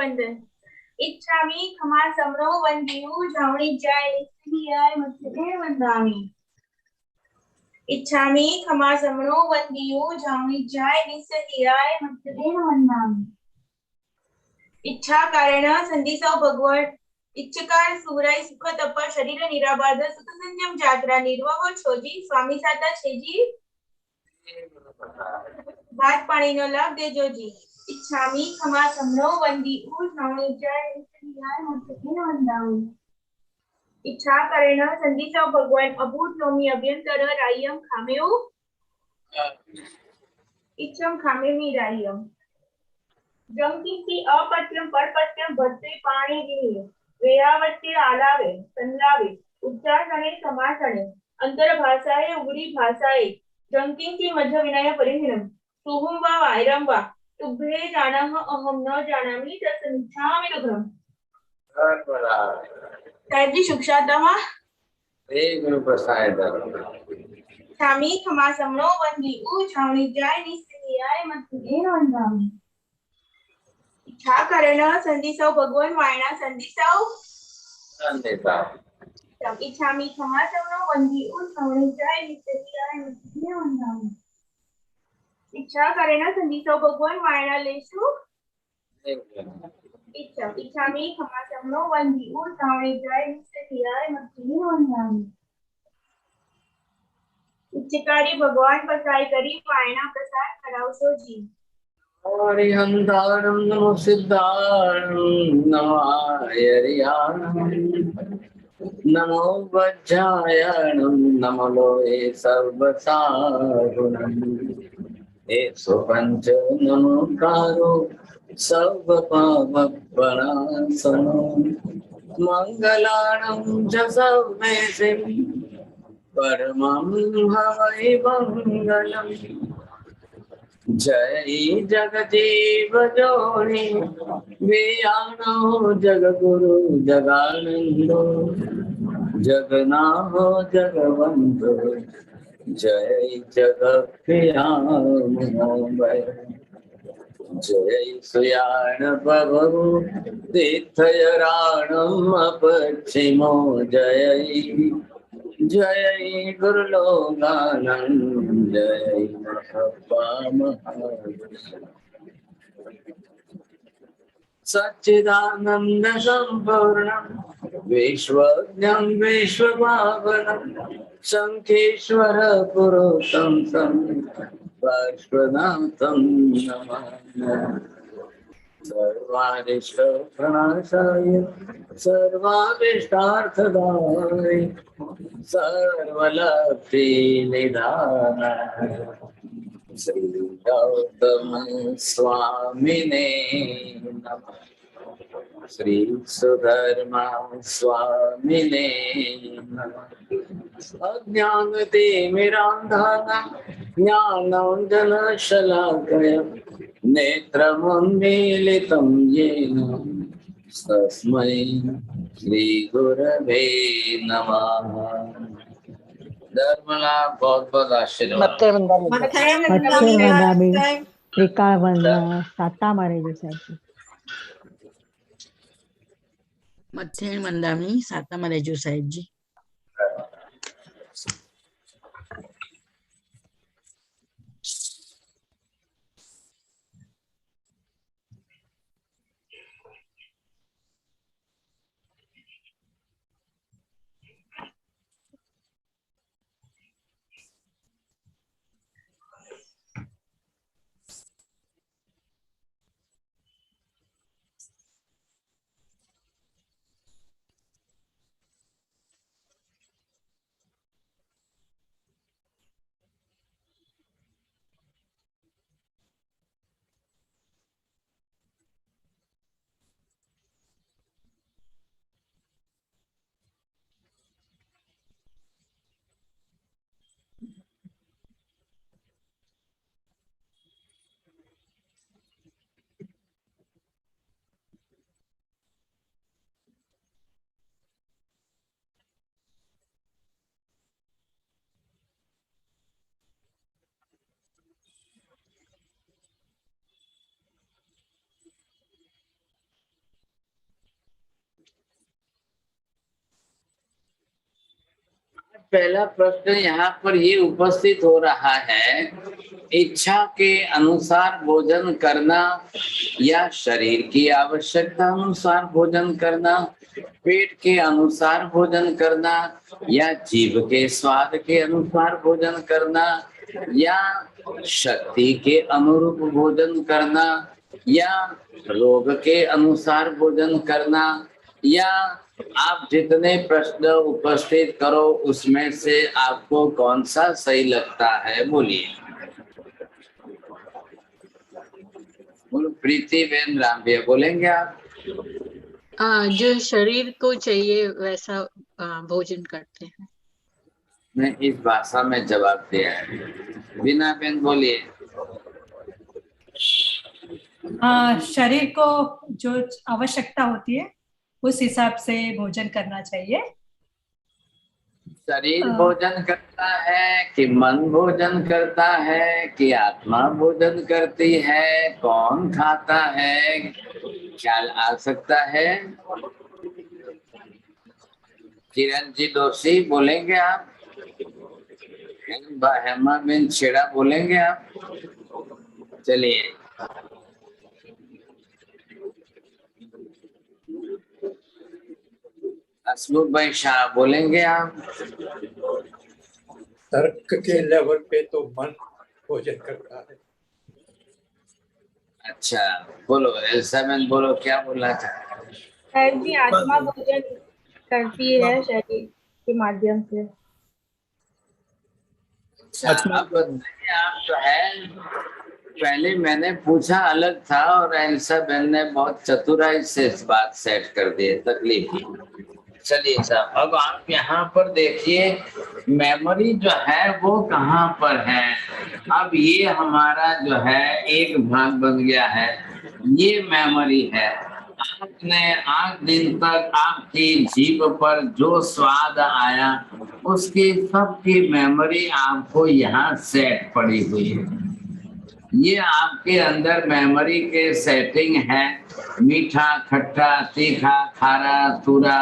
वंदन। इच्छामि खमा समरो वंदियु जावणी जाय निस्सियाय मत्थे वंदामि। इच्छामि खमा समरो वंदियु जावणी जाय निस्सियाय मत्थे वंदामि। इच्छा कारण संधिसाव भगवान इच्छकार सुराई सुख तप शरीर निराबाध सुख संयम जात्रा निर्वाह छोजी स्वामी साता छेजी बात पानी नो लाभ देजोजी। इच्छामि खमा समरो वंदी उ जावणी जाय निस्सियाय मत्थे वंदामि। इच्छा करेण संधिसाव भगवान अभूत नोमी अभ्यंतर रायम खामेउ इच्छम खामेमी रायम। जंकिंची अपत्यम परपत्यम भद्रे पाणी गिनी वेयावत्ते आलावे संलावे उच्चासने समासने अंतर्भाषाए उगडी भाषाए जंकिंची मध्य विनय परिहीनम सुहुम वा वायरम वा तुभ्ये जानः अहम न जानामि तत्समिच्छामि रुद्रम। साहेब जी सुक्षातः गुरु प्रसाद स्वामी खमा समनो वंदी उ छावणी जाय निस्सियाय मत्थे वंदामि। इच्छा करेण संधिसाव भगवान वायना संधिसाव इच्छामि खमा समनो वंदी उ छावणी जाय निस्सियाय मत्थे वंदामि। इच्छा करेण संधिसाव भगवान वायना लेशु इच्छामि खमा समनो वंदी उ छावणी जाय निस्सियाय मत्थे वंदामि। इच्छकारी भगवान पसाई करी वायना प्रसाद करावसो जी। हरिहंतारं नमो सिद्धारं नमो आयर्याणं नमो वज्रायणं नमो लोहे सर्वसारुणं एकसौ पंच नमोकारो सर्वपापप्रणाशनो मंगलानं च सर्वेशं परमं हवै मंगलम्। जय जगजीव जोनि वियानो जगगुरु जगानंदो जगनाहो जगवंतो जय जगत्प्रियामोदय जय सुयान प्रभु तीर्थयराणम पश्चिमो जय जय गुरुलोगानंद जय सच्चिदानंद संपूर्णं विश्वज्ञं विश्वभावनं शंखेश्वर पुरुषं पार्श्वनाथं नमामि। सर्वारिष्ट प्रणाशाय सर्वाभिष्टार्थदाय सर्वलक्ष्मी निधानाय श्री गौतम स्वामिने नमः। श्री सुधर्मा स्वामिने नमः। अज्ञानतिमिरान्धः ज्ञानाञ्जनशलाकया नेत्रमुन्मीलितं येन तस्मै श्रीगुरवे नमः। धर्मला बहुत बहुत आशीर्वाद। त्रिकाळ वंदना साता मारेजी साहेब मत्स्य वंदामी साता मारेजी साहेब जी। पहला प्रश्न यहाँ पर ये उपस्थित हो रहा है, इच्छा के अनुसार भोजन करना या शरीर की आवश्यकता अनुसार भोजन करना, पेट के अनुसार भोजन करना या जीभ के स्वाद के अनुसार भोजन करना या शक्ति के अनुरूप भोजन करना या रोग के अनुसार भोजन करना, या आप जितने प्रश्न उपस्थित करो उसमें से आपको कौन सा सही लगता है, बोलिए। बोलो प्रीति बेन राम भैया, बोलेंगे आप? जो शरीर को चाहिए वैसा भोजन करते हैं। मैं इस भाषा में जवाब दिया है। बिना बेन बोलिए। शरीर को जो आवश्यकता होती है उस हिसाब से भोजन करना चाहिए। शरीर भोजन करता है कि मन भोजन करता है कि आत्मा भोजन करती है, कौन खाता है, ख्याल आ सकता है? किरण जी दोषी बोलेंगे आप? हेमा बिन छेड़ा बोलेंगे आप? चलिए। हसमुख भाई शाह बोलेंगे आप? तर्क के लेवल पे तो मन भोजन करता है। अच्छा, बोलो एल्साबेन, बोलो क्या बोलना चाह रहे हैं? जी, आत्मा भोजन करती है शरीर के माध्यम से। अच्छा, अब नहीं, आप जो है पहले मैंने पूछा अलग था और एल्साबेन ने बहुत चतुराई से इस बात सेट कर दी, तकलीफ की। चलिए साहब, अब आप यहाँ पर देखिए मेमोरी जो है वो कहाँ पर है। अब ये हमारा जो है एक भाग बन गया है, ये मेमोरी है। आपने 8 दिन तक आपकी जीभ पर जो स्वाद आया उसकी सबकी मेमोरी आपको यहाँ सेट पड़ी हुई है। ये आपके अंदर मेमोरी के सेटिंग है, मीठा, खट्टा, तीखा, खारा, तुरा।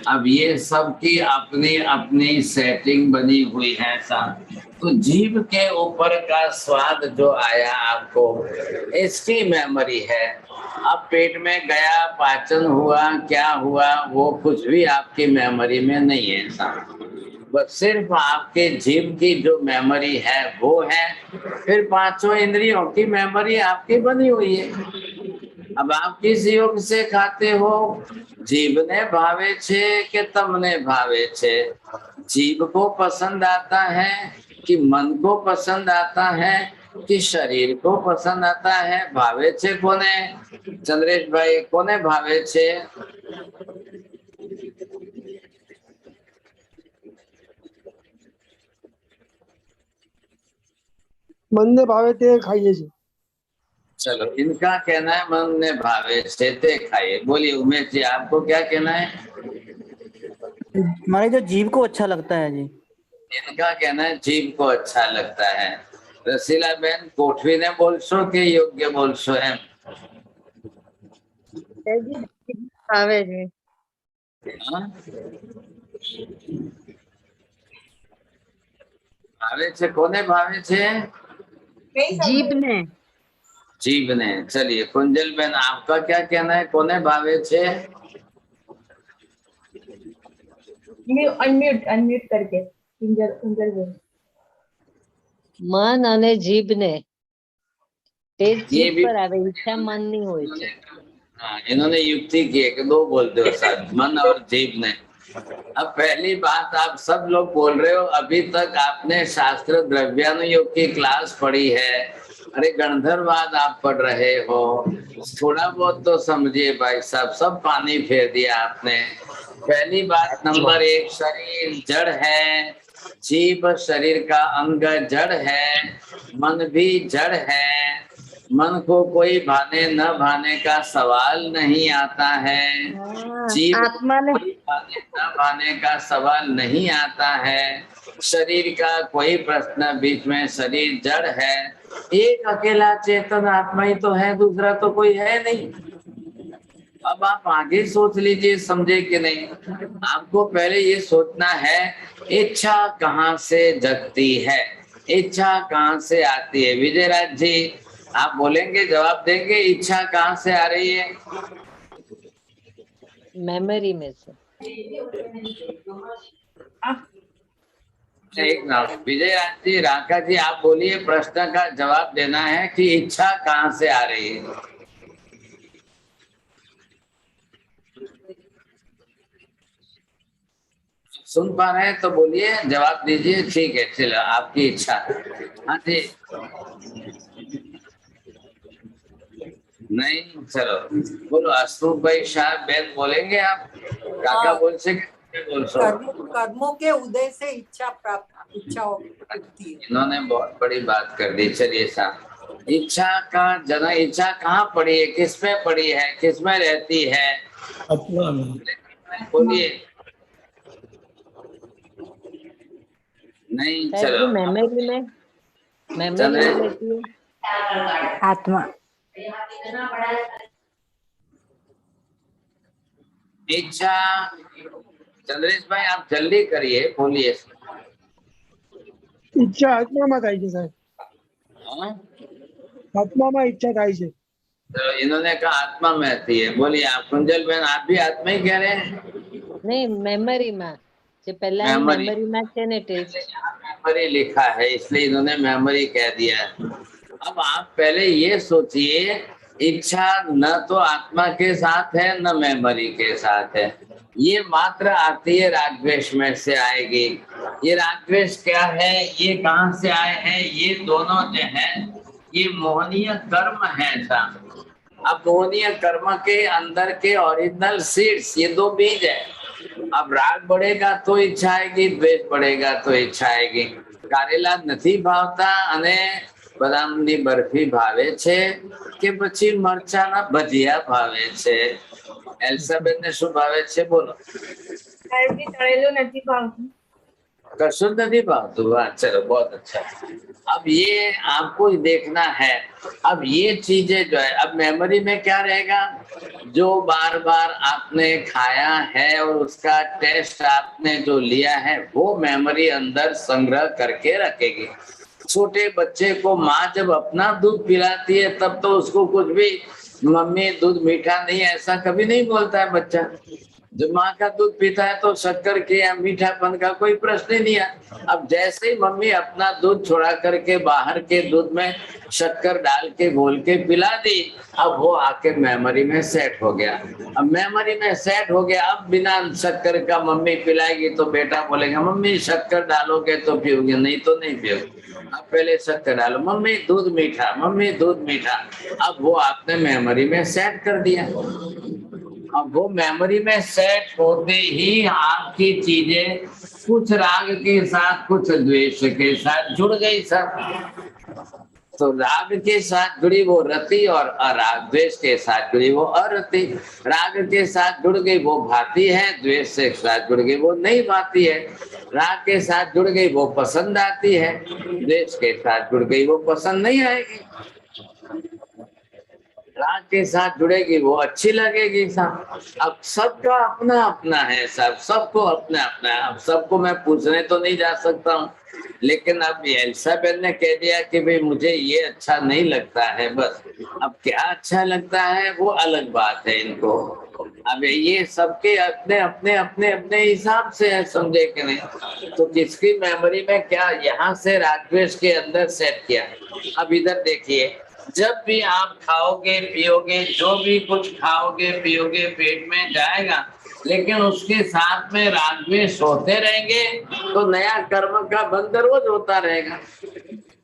अब ये सब की अपनी अपनी सेटिंग बनी हुई है साहब। तो जीभ के ऊपर का स्वाद जो आया आपको, इसकी मेमोरी है। अब पेट में गया, पाचन हुआ, क्या हुआ, वो कुछ भी आपकी मेमोरी में नहीं है साहब। बस सिर्फ आपके जीभ की जो मेमोरी है वो है। फिर 5 इंद्रियों की मेमोरी आपकी बनी हुई है। अब आप किस योग से खाते हो? जीभ ने भावे छे कि तमने भावे छे? जीभ को पसंद आता है कि मन को पसंद आता है कि शरीर को पसंद आता है? भावे छे कोने? चंद्रेश भाई, कोने भावे छे? मन ने भावे ते खाइए जी। चलो, इनका कहना है मन ने भावे छे ते खाइए। बोलिए उमेश जी, आपको क्या कहना है? हमारे जो जीभ को अच्छा लगता है जी। इनका कहना है जीभ को अच्छा लगता है। रसीला बेन, कोठवी ने बोलशो के योग्य बोलशो एम? भावे जी। भावे छे, कोने भावे छे? जीभ ने। जीभ ने। चलिए कुंजल बेन, आपका क्या कहना है, कोने भावे छे? अनम्यूट करके कुंजल बेन। મન અને જીભને તે ये જીભ भी પર આવે, ઈચ્છા મનની હોય છે। हाँ, इन्होंने युक्ति की है कि 2 बोलते हो साथ, मन और जीभ ने। अब पहली बात, आप सब लोग बोल रहे हो, अभी तक आपने शास्त्र द्रव्यानुयोग की क्लास पढ़ी है। अरे गंधर्ववाद आप पढ़ रहे हो, थोड़ा बहुत तो समझिए भाई साहब। सब पानी फेर दिया आपने। पहली बात नंबर 1, शरीर जड़ है, जीभ शरीर का अंग जड़ है, मन भी जड़ है। मन को कोई भाने न भाने का सवाल नहीं आता है। जीभ आत्मा ने कोई भाने न भाने का सवाल नहीं आता है। शरीर का कोई प्रश्न बीच में, शरीर जड़ है। एक अकेला चेतन आत्मा ही तो है, दूसरा तो कोई है नहीं। अब आप आगे सोच लीजिए, समझे कि नहीं। आपको पहले ये सोचना है इच्छा कहाँ से जगती है, इच्छा कहाँ से आती है। विजयराज जी आप बोलेंगे, जवाब देंगे, इच्छा कहाँ से आ रही है? मेमोरी में से। एक ना, विजयराज जी, राका जी आप बोलिए, प्रश्न का जवाब देना है कि इच्छा कहाँ से आ रही है। सुन पा रहे हैं तो बोलिए, जवाब दीजिए। ठीक है, चलो आपकी इच्छा। हाँ जी, नहीं, चलो बोलो। अशोक भाई शाह बैन बोलेंगे आप? काका बोल सके, बोल सो। कर्मों के उदय से इच्छा उठती है। इन्होंने बहुत बड़ी बात कर दी। चलिए साहब, इच्छा का जन्म, इच्छा कहाँ पड़ी है, किसमें पड़ी है, किसमें रहती है? आत्मा में। बोलिए। नहीं, शायद चलो वो मेमोरी में रहती है। आत्मा। इच्छा, चंद्रेश भाई आप जल्दी करिए, बोलिए। ઈચ્છા આત્મામાં થાય છે સાહેબ, हाँ? આત્મામાં ઈચ્છા થાય છે। तो इन्होंने कहा आत्मा में आती है। बोलिए आप, कुंजल बहन आप भी आत्मा ही कह रहे हैं? नहीं, मेमोरी में जो पहला मेमोरी में છે ને ટેસ્ટ, मेमोरी लिखा है इसलिए इन्होंने मेमोरी कह दिया है। अब आप पहले ये सोचिए, इच्छा न तो आत्मा के साथ है न मेमोरी के साथ है, ये मात्र आती है रागद्वेष में से आएगी। ये रागद्वेष क्या है, ये कहाँ से आए हैं? ये दोनों जो है ये मोहनीय कर्म है साहब। अब मोहनीय कर्म के अंदर के ओरिजिनल सीड्स ये दो बीज है। अब राग बढ़ेगा तो इच्छा आएगी, द्वेष बढ़ेगा तो इच्छा आएगी। कारेला નથી ભાવતા અને બદામની બરફી ભાવે છે કે પછી મરચાના ભજીયા ભાવે છે? એલ્સાબેન ને શું ભાવે છે બોલો? સાહેબજી તળેલું નથી ભાવતું। कશું નથી ભાવતું। वाह, चलो बहुत अच्छा। अब ये आपको देखना है। अब ये चीजें जो है, अब मेमोरी में क्या रहेगा, जो बार बार आपने खाया है और उसका टेस्ट आपने जो लिया है वो मेमोरी अंदर संग्रह करके रखेगी। छोटे बच्चे को माँ जब अपना दूध पिलाती है तब तो उसको कुछ भी, मम्मी दूध मीठा नहीं, ऐसा कभी नहीं बोलता है बच्चा। जब माँ का दूध पीता है तो शक्कर के या मीठापन का कोई प्रश्न ही नहीं है। अब जैसे ही मम्मी अपना दूध छोड़ा करके बाहर के दूध में शक्कर डाल के घोल के पिला दी, अब वो आके मेमोरी में सेट हो गया। अब मेमोरी में सेट हो गया, अब बिना शक्कर का मम्मी पिलाएगी तो बेटा बोलेगा मम्मी शक्कर डालोगे तो पियोगे, नहीं तो नहीं पियोगे। अब पहले शक्कर डालो, मम्मी दूध मीठा, मम्मी दूध मीठा। अब वो आपने मेमोरी में सेट कर दिया। अब वो मेमोरी में सेट होते ही आपकी चीजें कुछ राग के साथ कुछ द्वेष के साथ जुड़ गई सब। तो राग के साथ जुड़ी वो रति और अराग, द्वेष के साथ जुड़ी वो अरति। राग के साथ जुड़ गई वो भाती है, द्वेष के साथ जुड़ गई वो नहीं भाती है। राग के साथ जुड़ गई वो पसंद आती है, द्वेष के साथ जुड़ गई वो पसंद नहीं आएगी। राग के साथ जुड़ेगी वो अच्छी लगेगी साहब। अब सबका अपना अपना है साहब, सबको अपना अपना है। अब सबको मैं पूछने तो नहीं जा सकता हूँ, लेकिन अब एल्साबेन ने कह दिया कि भाई मुझे ये अच्छा नहीं लगता है, बस। अब क्या अच्छा लगता है वो अलग बात है इनको। अब ये सबके अपने अपने अपने अपने हिसाब से है, समझे कि नहीं। तो किसकी मेमोरी में क्या यहाँ से रागद्वेष के अंदर सेट किया। अब इधर देखिए, जब भी आप खाओगे पियोगे, जो भी कुछ खाओगे पियोगे पेट में जाएगा, लेकिन उसके साथ में रागद्वेष होते रहेंगे तो नया कर्म का बंध रोज होता रहेगा।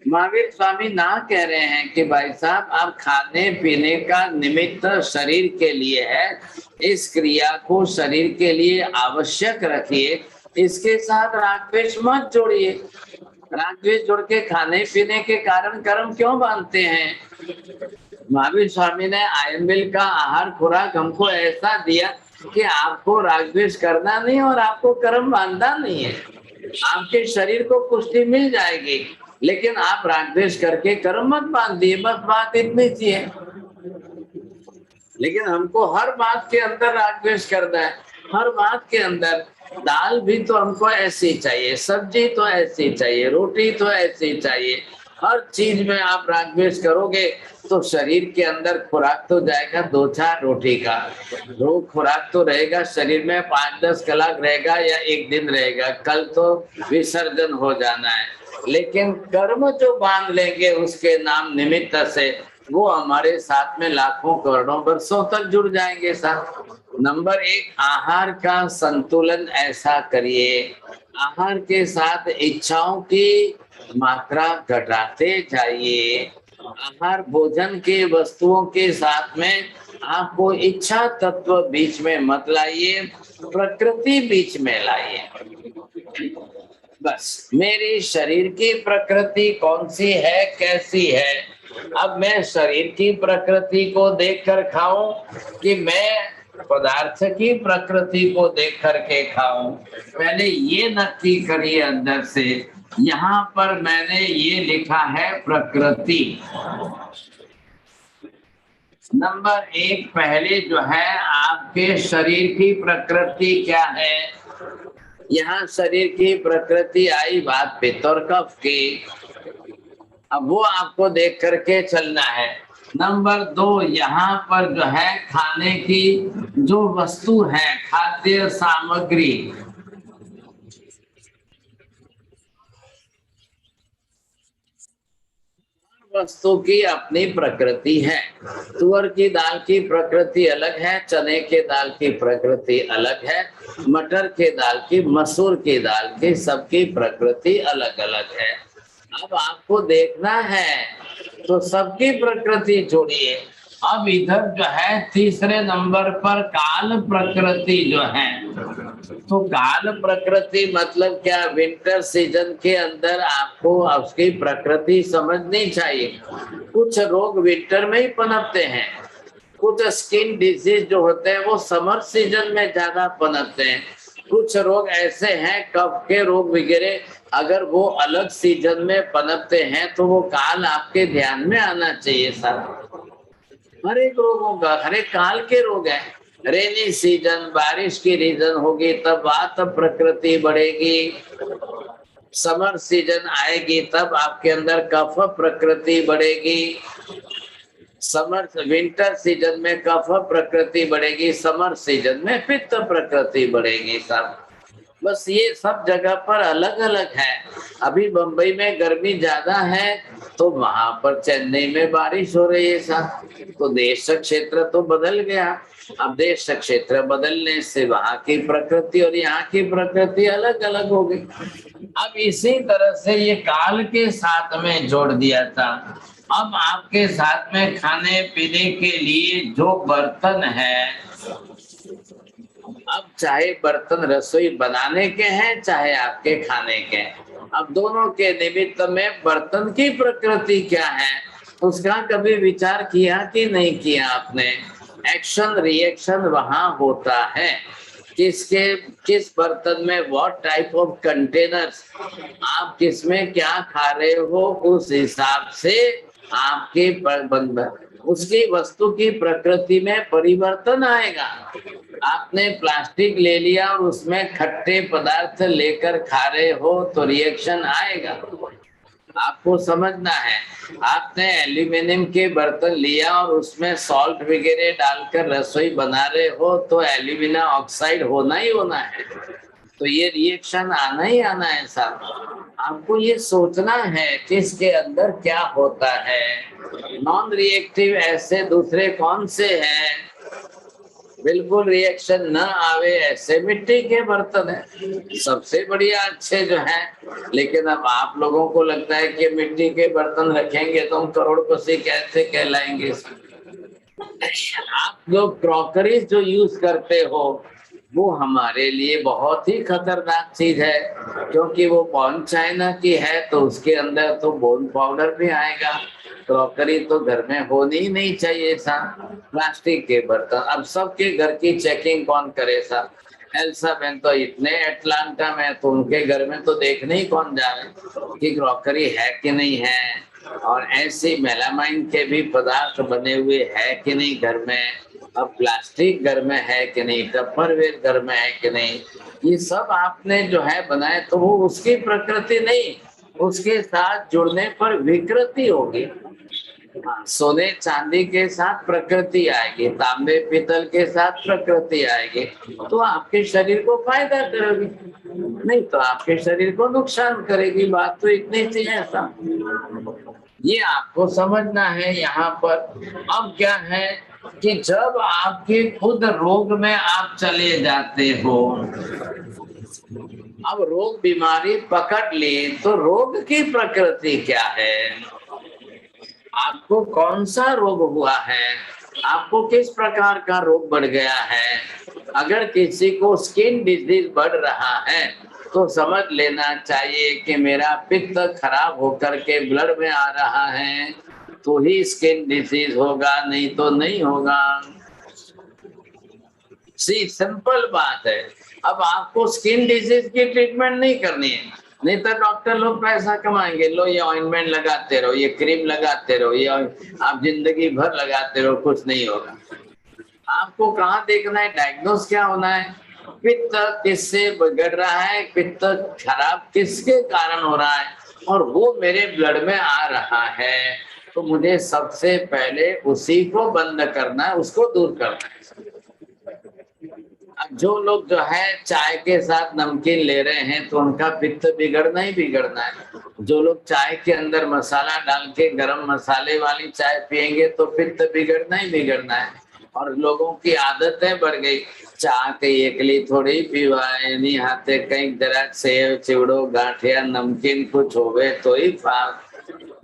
महावीर स्वामी ना कह रहे हैं कि भाई साहब आप खाने पीने का निमित्त शरीर के लिए है, इस क्रिया को शरीर के लिए आवश्यक रखिए, इसके साथ रागद्वेष मत जोड़िए। रागद्वेष जोड़ के खाने पीने के कारण कर्म क्यों बांधते हैं? महावीर स्वामी ने आयंबिल का आहार खुराक हमको ऐसा दिया कि आपको रागद्वेष करना नहीं और आपको कर्म बांधना नहीं है। आपके शरीर को पुष्टि मिल जाएगी, लेकिन आप रागद्वेष करके कर्म मत बांधिए, बस बात इतनी सी है। लेकिन हमको हर बात के अंदर राग द्वेष करना है, हर बात के अंदर। दाल भी तो हमको ऐसी चाहिए, सब्जी तो ऐसी चाहिए, रोटी तो ऐसी चाहिए। हर चीज में आप राग द्वेष करोगे तो शरीर के अंदर खुराक तो जाएगा 2-4 रोटी का, रोग खुराक तो रहेगा शरीर में, 5-10 कलाक रहेगा या एक दिन रहेगा, कल तो विसर्जन हो जाना है। लेकिन कर्म जो बांध लेंगे उसके नाम निमित्त से, वो हमारे साथ में लाखों करोड़ों वर्षों तक जुड़ जाएंगे साथ। नंबर 1, आहार का संतुलन ऐसा करिए, आहार के साथ इच्छाओं की मात्रा घटाते जाइए। आहार भोजन के वस्तुओं के साथ में आपको इच्छा तत्व बीच में मत लाइए, प्रकृति बीच में लाइए। बस मेरी शरीर की प्रकृति कौन सी है, कैसी है, अब मैं शरीर की प्रकृति को देखकर खाऊं कि मैं पदार्थ की प्रकृति को देख करके खाऊं? पहले ये नक्की करिए अंदर से। यहाँ पर मैंने ये लिखा है प्रकृति। नंबर 1 पहले जो है आपके शरीर की प्रकृति क्या है। यहाँ शरीर की प्रकृति आई बात पित्त और कफ की, अब वो आपको देख करके चलना है। नंबर 2 यहाँ पर जो है खाने की जो वस्तु है, खाद्य सामग्री, वस्तु की अपनी प्रकृति है। तुअर की दाल की प्रकृति अलग है, चने के दाल की प्रकृति अलग है, मटर के दाल की, मसूर की दाल की, सबकी प्रकृति अलग अलग है। अब आपको देखना है तो सबकी प्रकृति जोड़िए। अब इधर जो है तीसरे नंबर पर काल प्रकृति जो है, तो काल प्रकृति मतलब क्या, विंटर सीजन के अंदर आपको उसकी प्रकृति समझनी चाहिए। कुछ रोग विंटर में ही पनपते हैं, कुछ स्किन डिजीज जो होते हैं वो समर सीजन में ज्यादा पनपते हैं, कुछ रोग ऐसे हैं कफ के रोग वगैरह, अगर वो अलग सीजन में पनपते हैं तो वो काल आपके ध्यान में आना चाहिए सर। हर एक रोगों का हर एक काल के रोग है। रेनी सीजन, बारिश की रीजन होगी तब वात प्रकृति बढ़ेगी, समर सीजन आएगी तब आपके अंदर कफ प्रकृति बढ़ेगी, समर विंटर सीजन में कफ प्रकृति बढ़ेगी, समर सीजन में पित्त प्रकृति बढ़ेगी सब। बस ये सब जगह पर अलग अलग है। अभी बंबई में गर्मी ज्यादा है तो वहां पर चेन्नई में बारिश हो रही है साहब, तो देश क्षेत्र तो बदल गया। अब देश क्षेत्र बदलने से वहां की प्रकृति और यहाँ की प्रकृति अलग अलग हो गई। अब इसी तरह से ये काल के साथ में जोड़ दिया था। अब आपके साथ में खाने पीने के लिए जो बर्तन है, अब चाहे बर्तन रसोई बनाने के हैं चाहे आपके खाने के, अब दोनों के निमित्त में बर्तन की प्रकृति क्या है उसका कभी विचार किया कि नहीं किया आपने? एक्शन रिएक्शन वहां होता है, किस बर्तन में व्हाट टाइप ऑफ कंटेनर्स, आप किसमें क्या खा रहे हो उस हिसाब से आपके उसकी वस्तु की प्रकृति में परिवर्तन आएगा। आपने प्लास्टिक ले लिया और उसमें खट्टे पदार्थ लेकर खा रहे हो तो रिएक्शन आएगा, आपको समझना है। आपने एल्यूमिनियम के बर्तन लिया और उसमें सॉल्ट वगैरह डालकर रसोई बना रहे हो तो एल्यूमिना ऑक्साइड होना ही होना है, तो ये रिएक्शन आना ही आना है साहब। आपको ये सोचना है कि इसके अंदर क्या होता है। नॉन रिएक्टिव ऐसे दूसरे कौन से हैं, बिल्कुल रिएक्शन न आवे ऐसे मिट्टी के बर्तन है सबसे बढ़िया अच्छे जो हैं। लेकिन अब आप लोगों को लगता है कि मिट्टी के बर्तन रखेंगे तो हम करोड़पति कैसे कहलाएंगे। आप जो क्रॉकरी जो यूज करते हो वो हमारे लिए बहुत ही खतरनाक चीज है, क्योंकि वो बॉर्न चाइना की है तो उसके अंदर तो बोन पाउडर भी आएगा। क्रॉकरी तो घर में होनी ही नहीं चाहिए सा। प्लास्टिक के बर्तन, अब सबके घर की चेकिंग कौन करे सा? एल्सा बहन तो इतने एटलांटा में, तो उनके घर में तो देखने ही कौन जा रहे कि क्रॉकरी है कि नहीं है। और ऐसे मेलामाइन के भी पदार्थ बने हुए है कि नहीं घर में, अब प्लास्टिक घर में है कि नहीं, टप्परवेयर घर में है कि नहीं, ये सब आपने जो है बनाए तो वो उसकी प्रकृति नहीं, उसके साथ जुड़ने पर विकृति होगी। सोने चांदी के साथ प्रकृति आएगी, तांबे पीतल के साथ प्रकृति आएगी, तो आपके शरीर को फायदा करेगी, नहीं तो आपके शरीर को नुकसान करेगी। बात तो इतनी सी है ऐसा, ये आपको समझना है यहाँ पर। अब क्या है कि जब आपके खुद रोग में आप चले जाते हो, अब रोग बीमारी पकड़ ली तो रोग की प्रकृति क्या है, आपको कौन सा रोग हुआ है, आपको किस प्रकार का रोग बढ़ गया है। अगर किसी को स्किन डिजीज बढ़ रहा है तो समझ लेना चाहिए कि मेरा पित्त खराब होकर के ब्लड में आ रहा है, तो ही स्किन डिजीज होगा, नहीं तो नहीं होगा। सी सिंपल बात है। अब आपको स्किन डिजीज की ट्रीटमेंट नहीं करनी है, नहीं तो डॉक्टर लोग पैसा कमाएंगे, लो ये ऑइंटमेंट लगाते रहो, ये क्रीम लगाते रहो, ये आप जिंदगी भर लगाते रहो, कुछ नहीं होगा। आपको कहाँ देखना है, डायग्नोस क्या होना है, पित्त किससे बिगड़ रहा है, पित्त खराब किसके कारण हो रहा है, और वो मेरे ब्लड में आ रहा है, तो मुझे सबसे पहले उसी को बंद करना है, उसको दूर करना है। अब जो लोग जो है चाय के साथ नमकीन ले रहे हैं तो उनका पित्त बिगड़ना ही बिगड़ना है। जो लोग चाय के अंदर मसाला डाल के गरम मसाले वाली चाय पियेंगे तो पित्त बिगड़ना ही बिगड़ना है। और लोगों की आदतें बढ़ गई, चाय कई एकली थोड़ी पीवाए, नहीं हाथे कहीं जरा सेव चिवड़ो गांठिया नमकीन कुछ होवे तो ही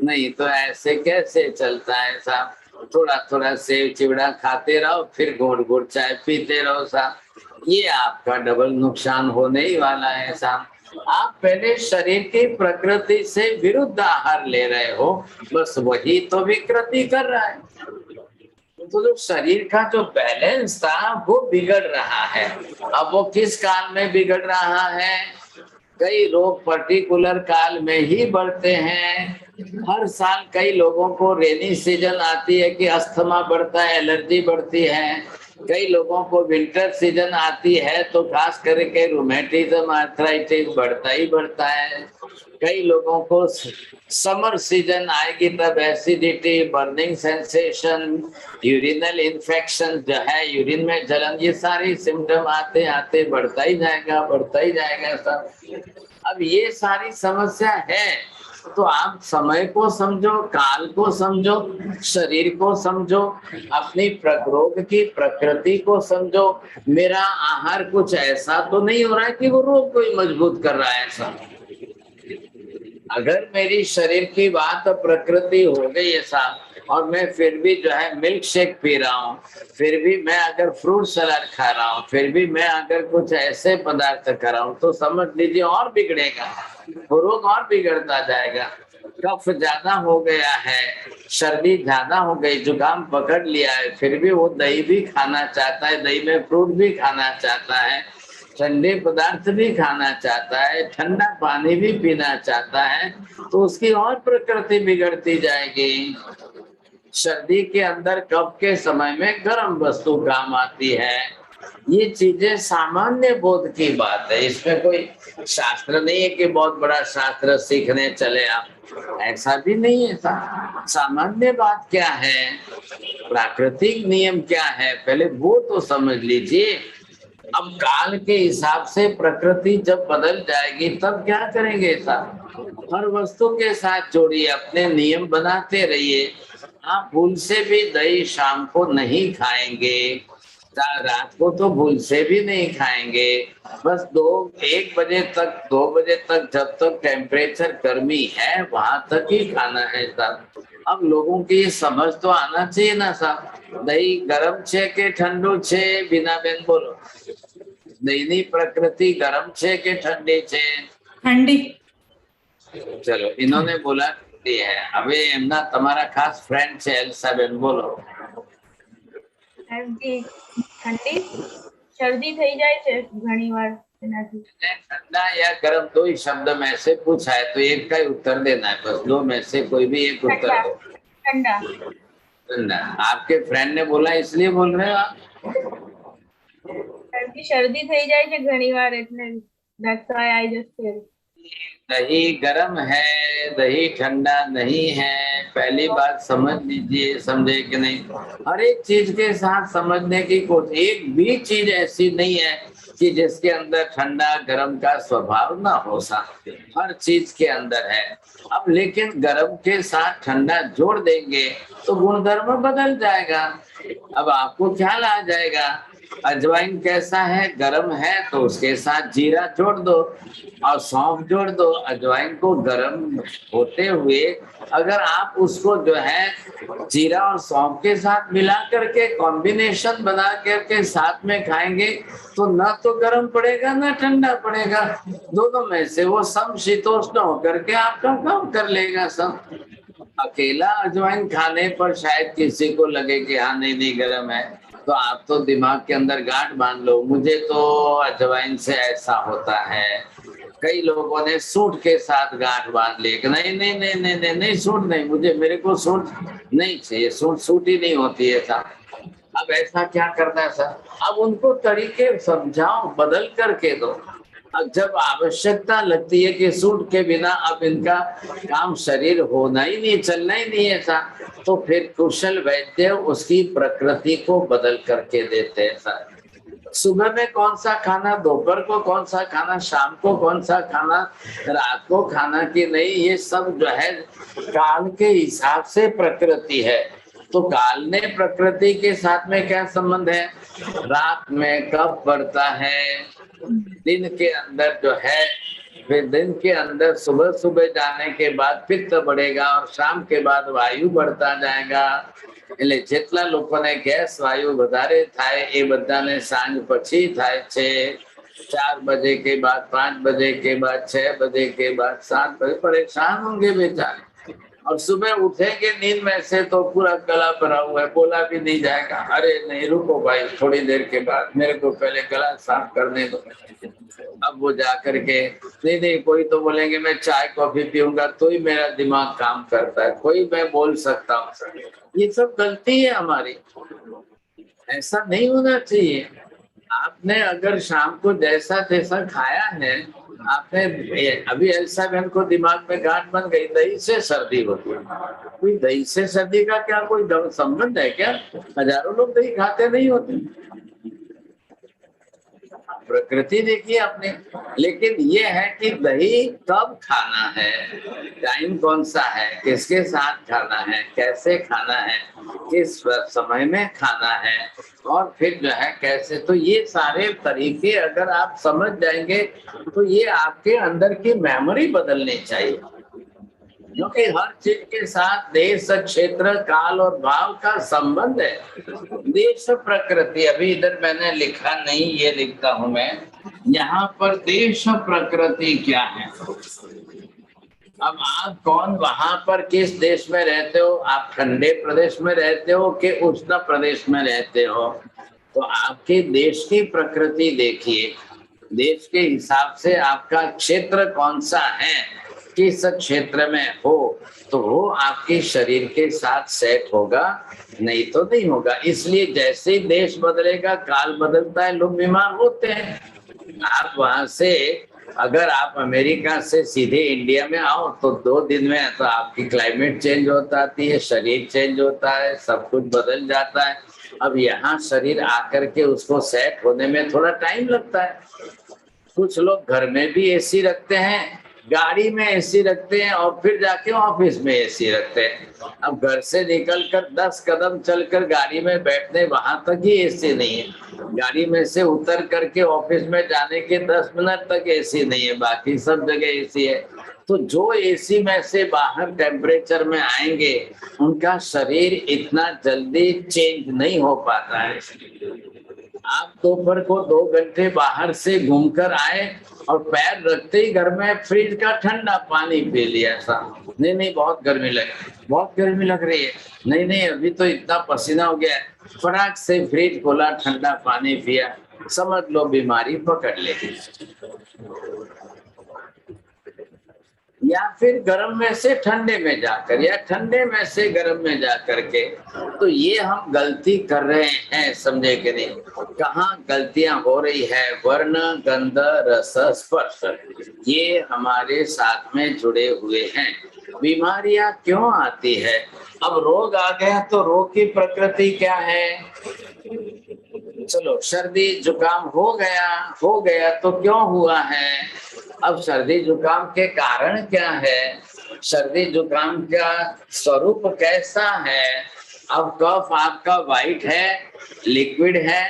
नहीं तो ऐसे कैसे चलता है साहब। थोड़ा थोड़ा सेव चिवड़ा खाते रहो, फिर घोट घोट चाय पीते रहो साहब, ये आपका डबल नुकसान होने ही वाला है साहब। आप पहले शरीर की प्रकृति से विरुद्ध आहार ले रहे हो, बस वही तो विकृति कर रहा है। तो जो शरीर का जो बैलेंस था वो बिगड़ रहा है। अब वो किस काल में बिगड़ रहा है, कई रोग पर्टिकुलर काल में ही बढ़ते हैं। हर साल कई लोगों को रेनी सीजन आती है कि अस्थमा बढ़ता है, एलर्जी बढ़ती है। कई लोगों को विंटर सीजन आती है तो खास करके रूमेटिज्म आर्थराइटिस बढ़ता ही बढ़ता है। कई लोगों को समर सीजन आएगी तब acidity, burning sensation, urinal infection जो है यूरिन में जलन, ये सारी सिम्टम आते आते बढ़ता ही जाएगा सब। अब ये सारी समस्या है तो आप समय को समझो, काल को समझो, शरीर को समझो, अपनी रोग की प्रकृति को समझो। मेरा आहार कुछ ऐसा तो नहीं हो रहा है कि वो रोग को ही मजबूत कर रहा है ऐसा। अगर मेरी शरीर की बात प्रकृति हो गई ऐसा और मैं फिर भी जो है मिल्क शेक पी रहा हूँ, फिर भी मैं अगर फ्रूट सलाद खा रहा हूँ, फिर भी मैं अगर कुछ ऐसे पदार्थ कर रहा हूँ तो समझ लीजिए और बिगड़ेगा, वो रोग और बिगड़ता जाएगा। कफ ज्यादा हो गया है, सर्दी ज्यादा हो गई, जुकाम पकड़ लिया है, फिर भी वो दही भी खाना चाहता है, दही में फ्रूट भी खाना चाहता है, ठंडे पदार्थ भी खाना चाहता है, ठंडा पानी भी पीना चाहता है, तो उसकी और प्रकृति बिगड़ती जाएगी। सर्दी के अंदर कफ के समय में गर्म वस्तु काम आती है। ये चीजें सामान्य बोध की बात है, इसमें कोई शास्त्र नहीं है कि बहुत बड़ा शास्त्र सीखने चले आप, ऐसा भी नहीं है। सामान्य बात क्या है, प्राकृतिक नियम क्या है, पहले वो तो समझ लीजिए। अब काल के हिसाब से प्रकृति जब बदल जाएगी तब क्या करेंगे साहब। हर वस्तु के साथ जोड़िए, अपने नियम बनाते रहिए। आप भूल से भी दही शाम को नहीं खाएंगे, रात को तो भूल से भी नहीं खाएंगे, बस 1 बजे तक 2 बजे तक जब तक टेम्परेचर गर्मी है वहां तक ही खाना है साहब। अब लोगों की समझ तो आना चाहिए ना साहब। दही गरम छे के ठंडू छे, बिना बेन बोलो, दही प्रकृति गरम छे के ठंडी छे? ठंडी। चलो, इन्होंने बोला ठंडी है। હવે એમના તમારા ખાસ ફ્રેન્ડ છે એલ્સાબેન, બોલો। ઠંડી શરદી થઈ જાય છે ઘણીવાર, ठंडा या गर्म दो ही शब्द में से पूछा है तो एक का ही उत्तर देना है, बस दो में से कोई भी एक उत्तर दो। ठंडा। ठंडा। आपके फ्रेंड ने बोला इसलिए बोल रहे हो आप? શરદી થઈ જાય છે ઘણી વાર એટલે that's why I just said. दही गर्म है, दही ठंडा नहीं है, पहली बात समझ लीजिए, समझे कि नहीं। हर एक चीज के साथ समझने की कोशिश, एक भी चीज ऐसी नहीं है कि जिसके अंदर ठंडा गर्म का स्वभाव ना हो सकते, हर चीज के अंदर है। अब लेकिन गर्म के साथ ठंडा जोड़ देंगे तो गुणधर्म बदल जाएगा। अब आपको ख्याल आ जाएगा अजवाइन कैसा है, गर्म है तो उसके साथ जीरा जोड़ दो और सौंफ जोड़ दो। अजवाइन को गर्म होते हुए अगर आप उसको जो है जीरा और सौंफ के साथ मिला करके कॉम्बिनेशन बना करके साथ में खाएंगे तो ना तो गर्म पड़ेगा ना ठंडा पड़ेगा, दोनों में से वो समशीतोष्ण होकर के आपका काम कर लेगा सब। अकेला अजवाइन खाने पर शायद किसी को लगे कि हाँ नहीं गर्म है, तो आप तो दिमाग के अंदर गांठ बांध लो, मुझे तो अजवाइन से ऐसा होता है। कई लोगों ने सूट के साथ गांठ बांध ली, नहीं नहीं नहीं नहीं नहीं नहीं सूट नहीं, मेरे को सूट नहीं चाहिए, सूट ही नहीं होती है साहब। अब ऐसा क्या करना है सर? अब उनको तरीके समझाओ, बदल करके दो। अब जब आवश्यकता लगती है कि सूट के बिना अब इनका काम शरीर होना ही नहीं, चलना ही नहीं है सर, तो फिर कुशल वैद्य उसकी प्रकृति को बदल करके देते हैं सर। सुबह में कौन सा खाना, दोपहर को कौन सा खाना, शाम को कौन सा खाना, रात को खाना की नहीं, ये सब जो है काल के हिसाब से प्रकृति है। तो काल ने प्रकृति के साथ में क्या संबंध है? रात में कब बढ़ता है, दिन के अंदर जो है, फिर दिन के अंदर सुबह सुबह जाने के बाद पित्त बढ़ेगा और शाम के बाद वायु बढ़ता जाएगा। એટલે જેટલા લોકોને ગેસ વાયુ વધારે થાય એ બધાને સાંજ પછી થાય છે। 4 बजे के बाद, 5 बजे के बाद, 6 बजे के बाद, 7 बजे परेशान होंगे बेचारे। और सुबह उठेंगे नींद में से तो पूरा गला भरा हुआ है, बोला भी नहीं जाएगा। अरे नहीं रुको भाई, थोड़ी देर के बाद मेरे को पहले गला साफ करने दो। अब वो जा करके नहीं कोई तो बोलेंगे मैं चाय कॉफी पीऊंगा तो ही मेरा दिमाग काम करता है, कोई मैं बोल सकता हूँ। ये सब गलती है हमारी, ऐसा नहीं होना चाहिए। आपने अगर शाम को जैसा तैसा खाया है, आपने अभी एल्सा बहन को दिमाग में गांठ बन गई, दही से सर्दी होती है। कोई दही से सर्दी का क्या कोई संबंध है क्या? हजारों लोग दही खाते नहीं होते। प्रकृति देखिए आपने, लेकिन ये है कि दही कब खाना है, टाइम कौन सा है, किसके साथ खाना है, कैसे खाना है, किस समय में खाना है, और फिर जो है कैसे। तो ये सारे तरीके अगर आप समझ जाएंगे तो ये आपके अंदर की मेमोरी बदलनी चाहिए, क्योंकि हर चीज के साथ देश, क्षेत्र, काल और भाव का संबंध है। देश प्रकृति, अभी इधर मैंने लिखा नहीं, ये लिखता हूं मैं यहाँ पर, देश प्रकृति क्या है। अब आप कौन, वहां पर किस देश में रहते हो, आप ठंडे प्रदेश में रहते हो कि उष्ण प्रदेश में रहते हो, तो आपके देश की प्रकृति देखिए, देश के हिसाब से आपका क्षेत्र कौन सा है, किस क्षेत्र में हो तो वो आपके शरीर के साथ सेट होगा, नहीं तो नहीं होगा। इसलिए जैसे ही देश बदलेगा, काल बदलता है, लोग बीमार होते हैं। आप वहां से अगर आप अमेरिका से सीधे इंडिया में आओ तो 2 दिन में तो आपकी क्लाइमेट चेंज होता है, शरीर चेंज होता है, सब कुछ बदल जाता है। अब यहाँ शरीर आकर के उसको सेट होने में थोड़ा टाइम लगता है। कुछ लोग घर में भी एसी रखते हैं, गाड़ी में एसी रखते हैं और फिर जाके ऑफिस में एसी रखते हैं। अब घर से निकलकर 10 कदम चलकर गाड़ी में बैठने, वहां तक ही एसी नहीं है। गाड़ी में से उतर करके ऑफिस में जाने के 10 मिनट तक एसी नहीं है, बाकी सब जगह एसी है। तो जो एसी में से बाहर टेम्परेचर में आएंगे, उनका शरीर इतना जल्दी चेंज नहीं हो पाता है। आप दोपहर को 2 घंटे बाहर से घूमकर आए और पैर रखते ही घर में फ्रिज का ठंडा पानी पी लिया, ऐसा नहीं बहुत गर्मी लग रही है, नहीं अभी तो इतना पसीना हो गया है, फटाक से फ्रिज खोला, ठंडा पानी पिया, समझ लो बीमारी पकड़ लेगी। या फिर गर्म में से ठंडे में जाकर या ठंडे में से गर्म में जाकर के, तो ये हम गलती कर रहे हैं, समझे कि नहीं? कहाँ गलतियां हो रही है? वर्ण, गंध, रस, स्पर्श, ये हमारे साथ में जुड़े हुए हैं। बीमारियां क्यों आती है? अब रोग आ गया तो रोग की प्रकृति क्या है? चलो, सर्दी जुकाम हो गया तो क्यों हुआ है? अब सर्दी जुकाम के कारण क्या है? सर्दी जुकाम का स्वरूप कैसा है? अब कफ आपका वाइट है, लिक्विड है,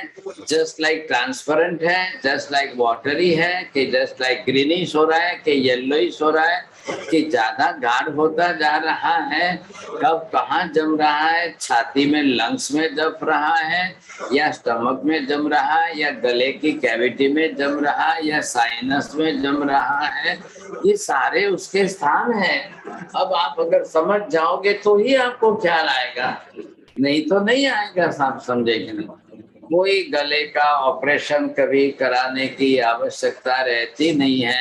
जस्ट लाइक ट्रांसपेरेंट है, जस्ट लाइक वाटरी है, कि जस्ट लाइक ग्रीनिश हो रहा है, कि येलोइश हो रहा है, कि ज्यादा गाढ़ होता जा रहा है? कब कहाँ जम रहा है? छाती में, लंग्स में जम रहा है, या स्टमक में जम रहा है, या गले की कैविटी में जम रहा है, या साइनस में जम रहा है? ये सारे उसके स्थान हैं। अब आप अगर समझ जाओगे तो ही आपको ख्याल आएगा, नहीं तो नहीं आएगा। साहब समझे कि नहीं? कोई गले का ऑपरेशन कभी कराने की आवश्यकता रहती नहीं है,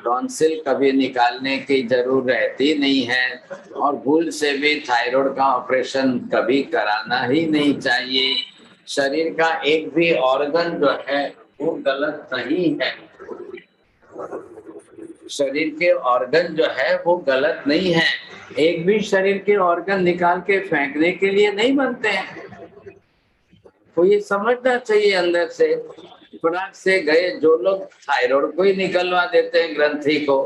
टॉन्सिल कभी निकालने की जरूरत रहती नहीं है, और भूल से भी थायराइड का ऑपरेशन कभी कराना ही नहीं चाहिए। शरीर का एक भी ऑर्गन जो है वो गलत नहीं है। शरीर के ऑर्गन जो है वो गलत नहीं है। एक भी शरीर के ऑर्गन निकाल के फेंकने के लिए नहीं बनते हैं। तो ये समझना चाहिए अंदर से। खुराक से गए जो लोग थायराइड को ही निकलवा देते हैं, ग्रंथि को,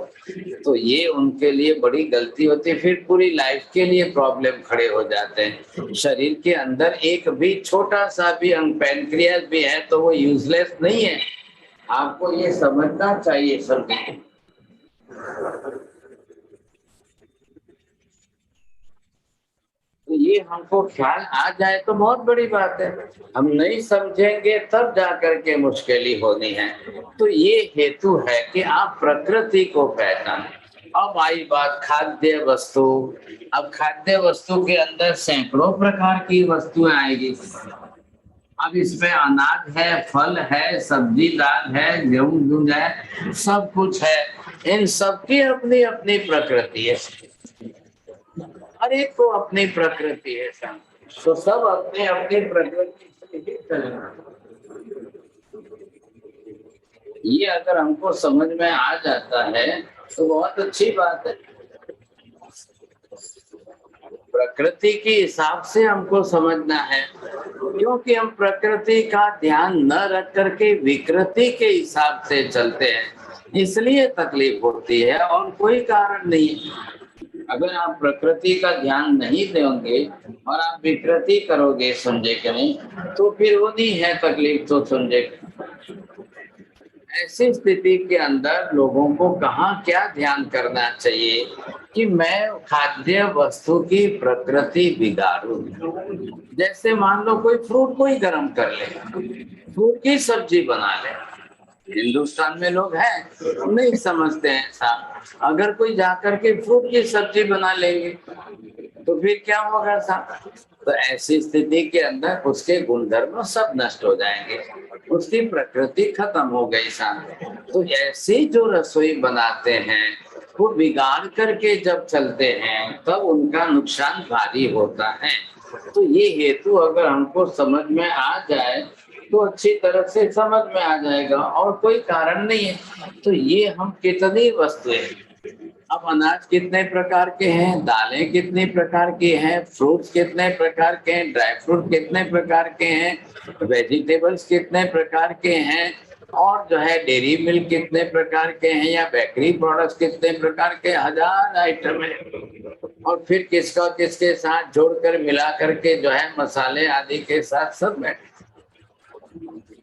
तो ये उनके लिए बड़ी गलती होती है। फिर पूरी लाइफ के लिए प्रॉब्लम खड़े हो जाते हैं। शरीर के अंदर एक भी छोटा सा भी अंग, पैनक्रियास भी है, तो वो यूजलेस नहीं है। आपको ये समझना चाहिए सब। तो ये हमको ख्याल आ जाए तो बहुत बड़ी बात है। हम नहीं समझेंगे तब जाकर के मुश्किल होनी है। तो ये हेतु है कि आप प्रकृति को पहचानें। अब आई बात खाद्य वस्तु। अब खाद्य वस्तु के अंदर सैकड़ों प्रकार की वस्तुएं आएगी। अब इसमें अनाज है, फल है, सब्जी दाल है, गेहूं दूध है, सब कुछ है। इन सबकी अपनी अपनी प्रकृति है, हर एक को अपनी प्रकृति है। तो सब अपने अपनी प्रकृति से ही चलना। ये अगर हमको समझ में आ जाता है तो बहुत अच्छी बात है। प्रकृति के हिसाब से हमको समझना है, क्योंकि हम प्रकृति का ध्यान न रख करके विकृति के हिसाब से चलते हैं, इसलिए तकलीफ होती है और कोई कारण नहीं। अगर आप प्रकृति का ध्यान नहीं देंगे और आप विकृति करोगे, समझे कि नहीं, तो फिर वो नहीं है तकलीफ, तो समझे। ऐसी स्थिति के अंदर लोगों को कहाँ क्या ध्यान करना चाहिए कि मैं खाद्य वस्तु की प्रकृति बिगाड़ूं। जैसे मान लो कोई फ्रूट को ही गर्म कर ले, फ्रूट की सब्जी बना ले। हिंदुस्तान में लोग हैं नहीं समझते हैं साहब। अगर कोई जाकर के फ्रूट की सब्जी बना लेंगे तो फिर क्या होगा साहब? तो ऐसी स्थिति के अंदर उसके गुणधर्म सब नष्ट हो जाएंगे, उसकी प्रकृति खत्म हो गई साहब। तो ऐसी जो रसोई बनाते हैं वो बिगाड़ करके जब चलते हैं तब उनका नुकसान भारी होता है। तो ये हेतु अगर हमको समझ में आ जाए तो अच्छी तरह से समझ में आ जाएगा, और कोई कारण नहीं है। तो ये हम कितनी वस्तुएं, अब अनाज कितने प्रकार के हैं, दालें कितने प्रकार की हैं, फ्रूट्स कितने प्रकार के हैं, ड्राई फ्रूट कितने प्रकार के हैं, वेजिटेबल्स कितने प्रकार के हैं, और जो है डेयरी मिल्क कितने प्रकार के हैं, या बेकरी प्रोडक्ट्स कितने प्रकार के, हजार आइटम है। और फिर किसका किसके साथ जोड़कर मिला करके जो है मसाले आदि के साथ सब बैठे।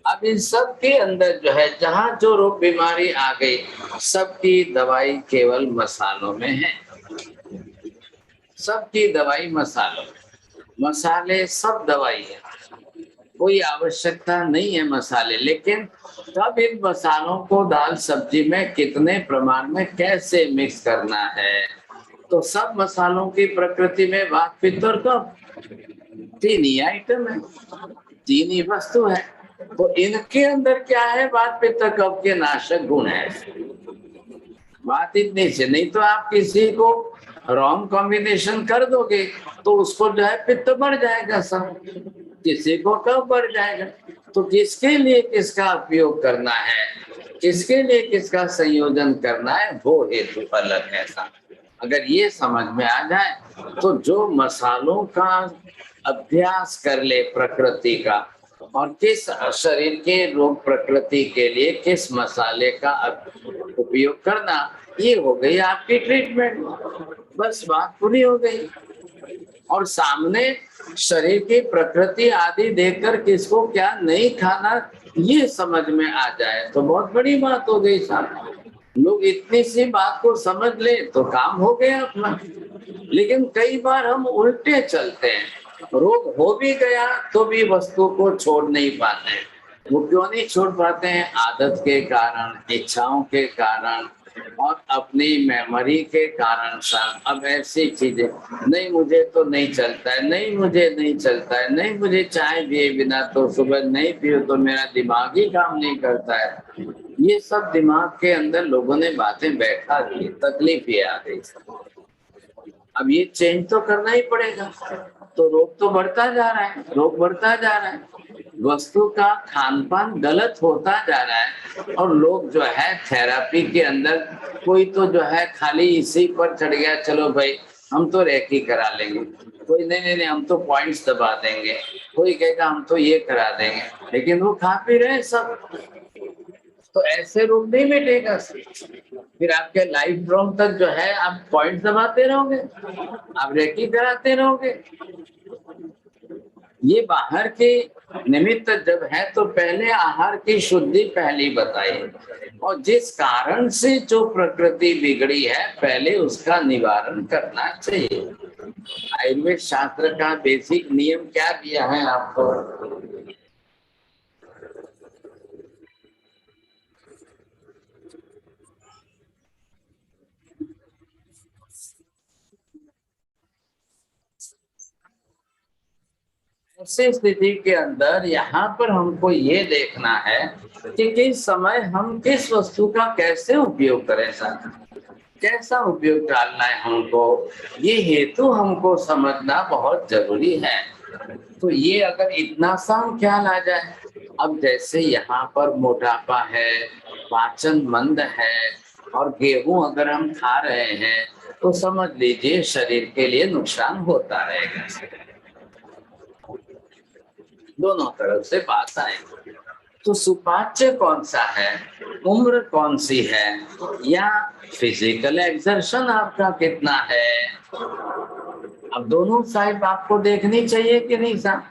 अब इन सब के अंदर जो है जहाँ जो रोग बीमारी आ गई, सबकी दवाई केवल मसालों में है। सबकी दवाई मसालों, मसाले सब दवाई है, कोई आवश्यकता नहीं है मसाले। लेकिन तब इन मसालों को दाल सब्जी में कितने प्रमाण में कैसे मिक्स करना है, तो सब मसालों की प्रकृति में वात पित्त और कफ, तीन ही आइटम है, तीन ही वस्तु है। तो इनके अंदर क्या है, वात पित्त कफ के नाशक गुण है। बात इतनी से, नहीं तो आप किसी को रॉन्ग कॉम्बिनेशन कर दोगे तो उसको जो है पित्त बढ़ जाएगा सब, किसी को कफ बढ़ जाएगा। तो किसके लिए किसका उपयोग करना है, किसके लिए किसका संयोजन करना है, वो हेतु अलग है। अगर ये समझ में आ जाए तो जो मसालों का अभ्यास कर ले प्रकृति का, और किस शरीर के रोग प्रकृति के लिए किस मसाले का उपयोग करना, ये हो गई आपकी ट्रीटमेंट। बस बात पूरी हो गई। और सामने शरीर की प्रकृति आदि देखकर किसको क्या नहीं खाना ये समझ में आ जाए तो बहुत बड़ी बात हो गई साहब। लोग इतनी सी बात को समझ ले तो काम हो गया अपना। लेकिन कई बार हम उल्टे चलते हैं, रोग हो भी गया तो भी वस्तु को छोड़ नहीं पाते हैं। वो क्यों नहीं छोड़ पाते हैं? आदत के कारण, इच्छाओं के कारण और अपनी मेमोरी के कारण। अब ऐसी चीजें, नहीं मुझे तो नहीं चलता है, नहीं मुझे नहीं चलता है, नहीं मुझे चाय पिए बिना तो सुबह नहीं पियो तो मेरा दिमाग ही काम नहीं करता है। ये सब दिमाग के अंदर लोगों ने बातें बैठा दी, तकलीफ ये आ गई। अब ये चेंज तो करना ही पड़ेगा। तो रोग तो बढ़ता जा रहा है, रोग बढ़ता जा रहा है, वस्तु का खान पान गलत होता जा रहा है। और लोग जो है थेरेपी के अंदर, कोई तो जो है खाली इसी पर चढ़ गया, चलो भाई हम तो रेकी करा लेंगे, कोई नहीं हम तो पॉइंट्स दबा देंगे, कोई कहेगा हम तो ये करा देंगे, लेकिन वो खा पी रहे सब। तो ऐसे रोग नहीं मिटेगा। फिर आपके लाइफ लॉन्ग तक जो है आप पॉइंट दबाते रहोगे, आप रेकी कराते रहोगे। ये बाहर के निमित्त जब है तो पहले आहार की शुद्धि पहली बताई, और जिस कारण से जो प्रकृति बिगड़ी है पहले उसका निवारण करना चाहिए। आयुर्वेद शास्त्र का बेसिक नियम क्या दिया है आपको? ऐसी स्थिति के अंदर यहाँ पर हमको ये देखना है कि किस समय हम किस वस्तु का कैसे उपयोग करें, कैसा उपयोग डालना है हमको, ये हेतु हमको समझना बहुत जरूरी है। तो ये अगर इतना सा ख्याल आ जाए, अब जैसे यहाँ पर मोटापा है, पाचन मंद है और गेहूं अगर हम खा रहे हैं तो समझ लीजिए शरीर के लिए नुकसान होता रहेगा। दोनों तरफ से बात आएगी। तो सुपाच्य कौन सा है, उम्र कौन सी है, या फिजिकल एक्सर्शन आपका कितना है, अब दोनों साइड आपको देखनी चाहिए कि नहीं साहब।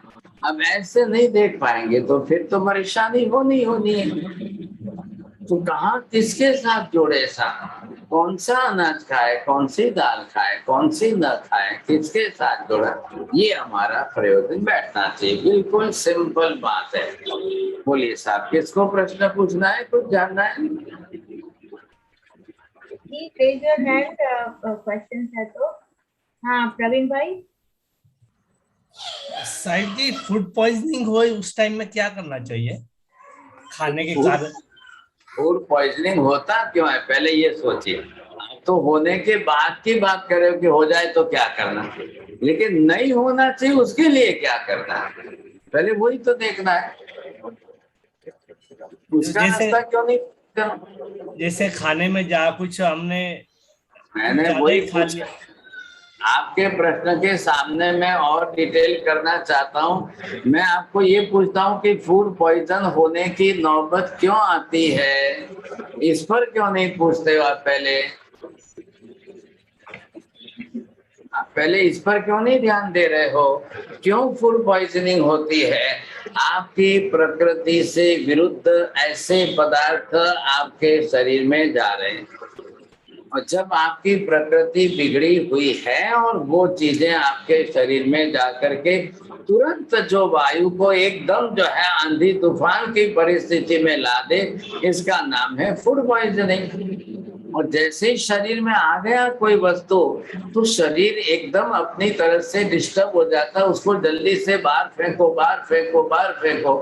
अब ऐसे नहीं देख पाएंगे तो फिर तो परेशानी होनी है। तो कहाँ किसके साथ जोड़े साहब, कौन सा अनाज खाए, कौन सी दाल खाए, कौन सी न खाए, किसके साथ जुड़ा, ये हमारा प्रयोजन बैठना चाहिए। बिल्कुल सिंपल बात है। बोलिए साहब, किसको प्रश्न पूछना है, कुछ जानना है? रेज योर हैंड, क्वेश्चन है तो। हाँ प्रवीण भाई। साहिब जी, फूड पॉइजनिंग हो उस टाइम में क्या करना चाहिए खाने के कारण? फूड पॉइजनिंग होता क्यों है, पहले ये सोचिए। तो होने के बाद की बात करें कि हो जाए तो क्या करना, लेकिन नहीं होना चाहिए उसके लिए क्या करना है, पहले वही तो देखना है। उसका रास्ता क्यों नहीं करना? जैसे खाने में जा कुछ मैंने वही पूछा, आपके प्रश्न के सामने मैं और डिटेल करना चाहता हूँ। मैं आपको ये पूछता हूँ कि फूड पॉइजन होने की नौबत क्यों आती है, इस पर क्यों नहीं पूछते हो आप पहले इस पर क्यों नहीं ध्यान दे रहे हो? क्यों फूड पॉइजनिंग होती है? आपकी प्रकृति से विरुद्ध ऐसे पदार्थ आपके शरीर में जा रहे हैं, और जब आपकी प्रकृति बिगड़ी हुई है और वो चीजें आपके शरीर में जाकर के तुरंत जो वायु को एकदम जो है आंधी तूफान की परिस्थिति में ला दे, इसका नाम है फूड पॉइजनिंग। और जैसे ही शरीर में आ गया कोई वस्तु तो शरीर एकदम अपनी तरफ से डिस्टर्ब हो जाता है, उसको जल्दी से बाहर फेंको, बाहर फेंको, बाहर फेंको।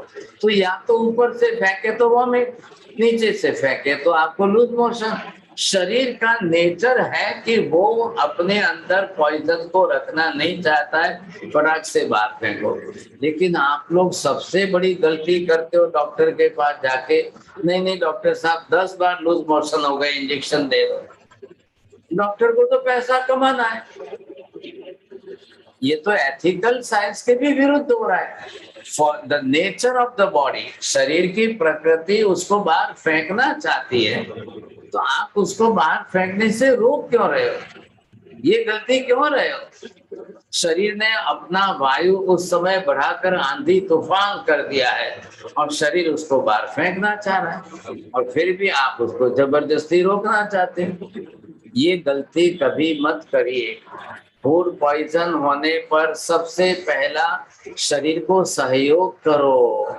तो या तो ऊपर से फेंके तो वॉमिट, नीचे से फेंके तो आपको लूज मोशन। शरीर का नेचर है कि वो अपने अंदर पॉइजन को रखना नहीं चाहता है, फटाक से बाहर फेंको। लेकिन आप लोग सबसे बड़ी गलती करते हो डॉक्टर के पास जाके, नहीं नहीं डॉक्टर साहब 10 बार लूज मोशन हो गए, इंजेक्शन दे दो। डॉक्टर को तो पैसा कमाना है। ये तो एथिकल साइंस के भी विरुद्ध हो रहा है। For the nature of the body, शरीर की प्रकृति उसको बाहर फेंकना चाहती है, तो आप उसको बाहर फेंकने से रोक क्यों रहे हो? ये गलती क्यों रहे हो? शरीर ने अपना वायु उस समय बढ़ाकर आंधी तूफान कर दिया है और शरीर उसको बाहर फेंकना चाह रहा है, और फिर भी आप उसको जबरदस्ती रोकना चाहते हो। ये गलती कभी मत करिए। फूड पॉइजन होने पर सबसे पहला शरीर को सहयोग करो,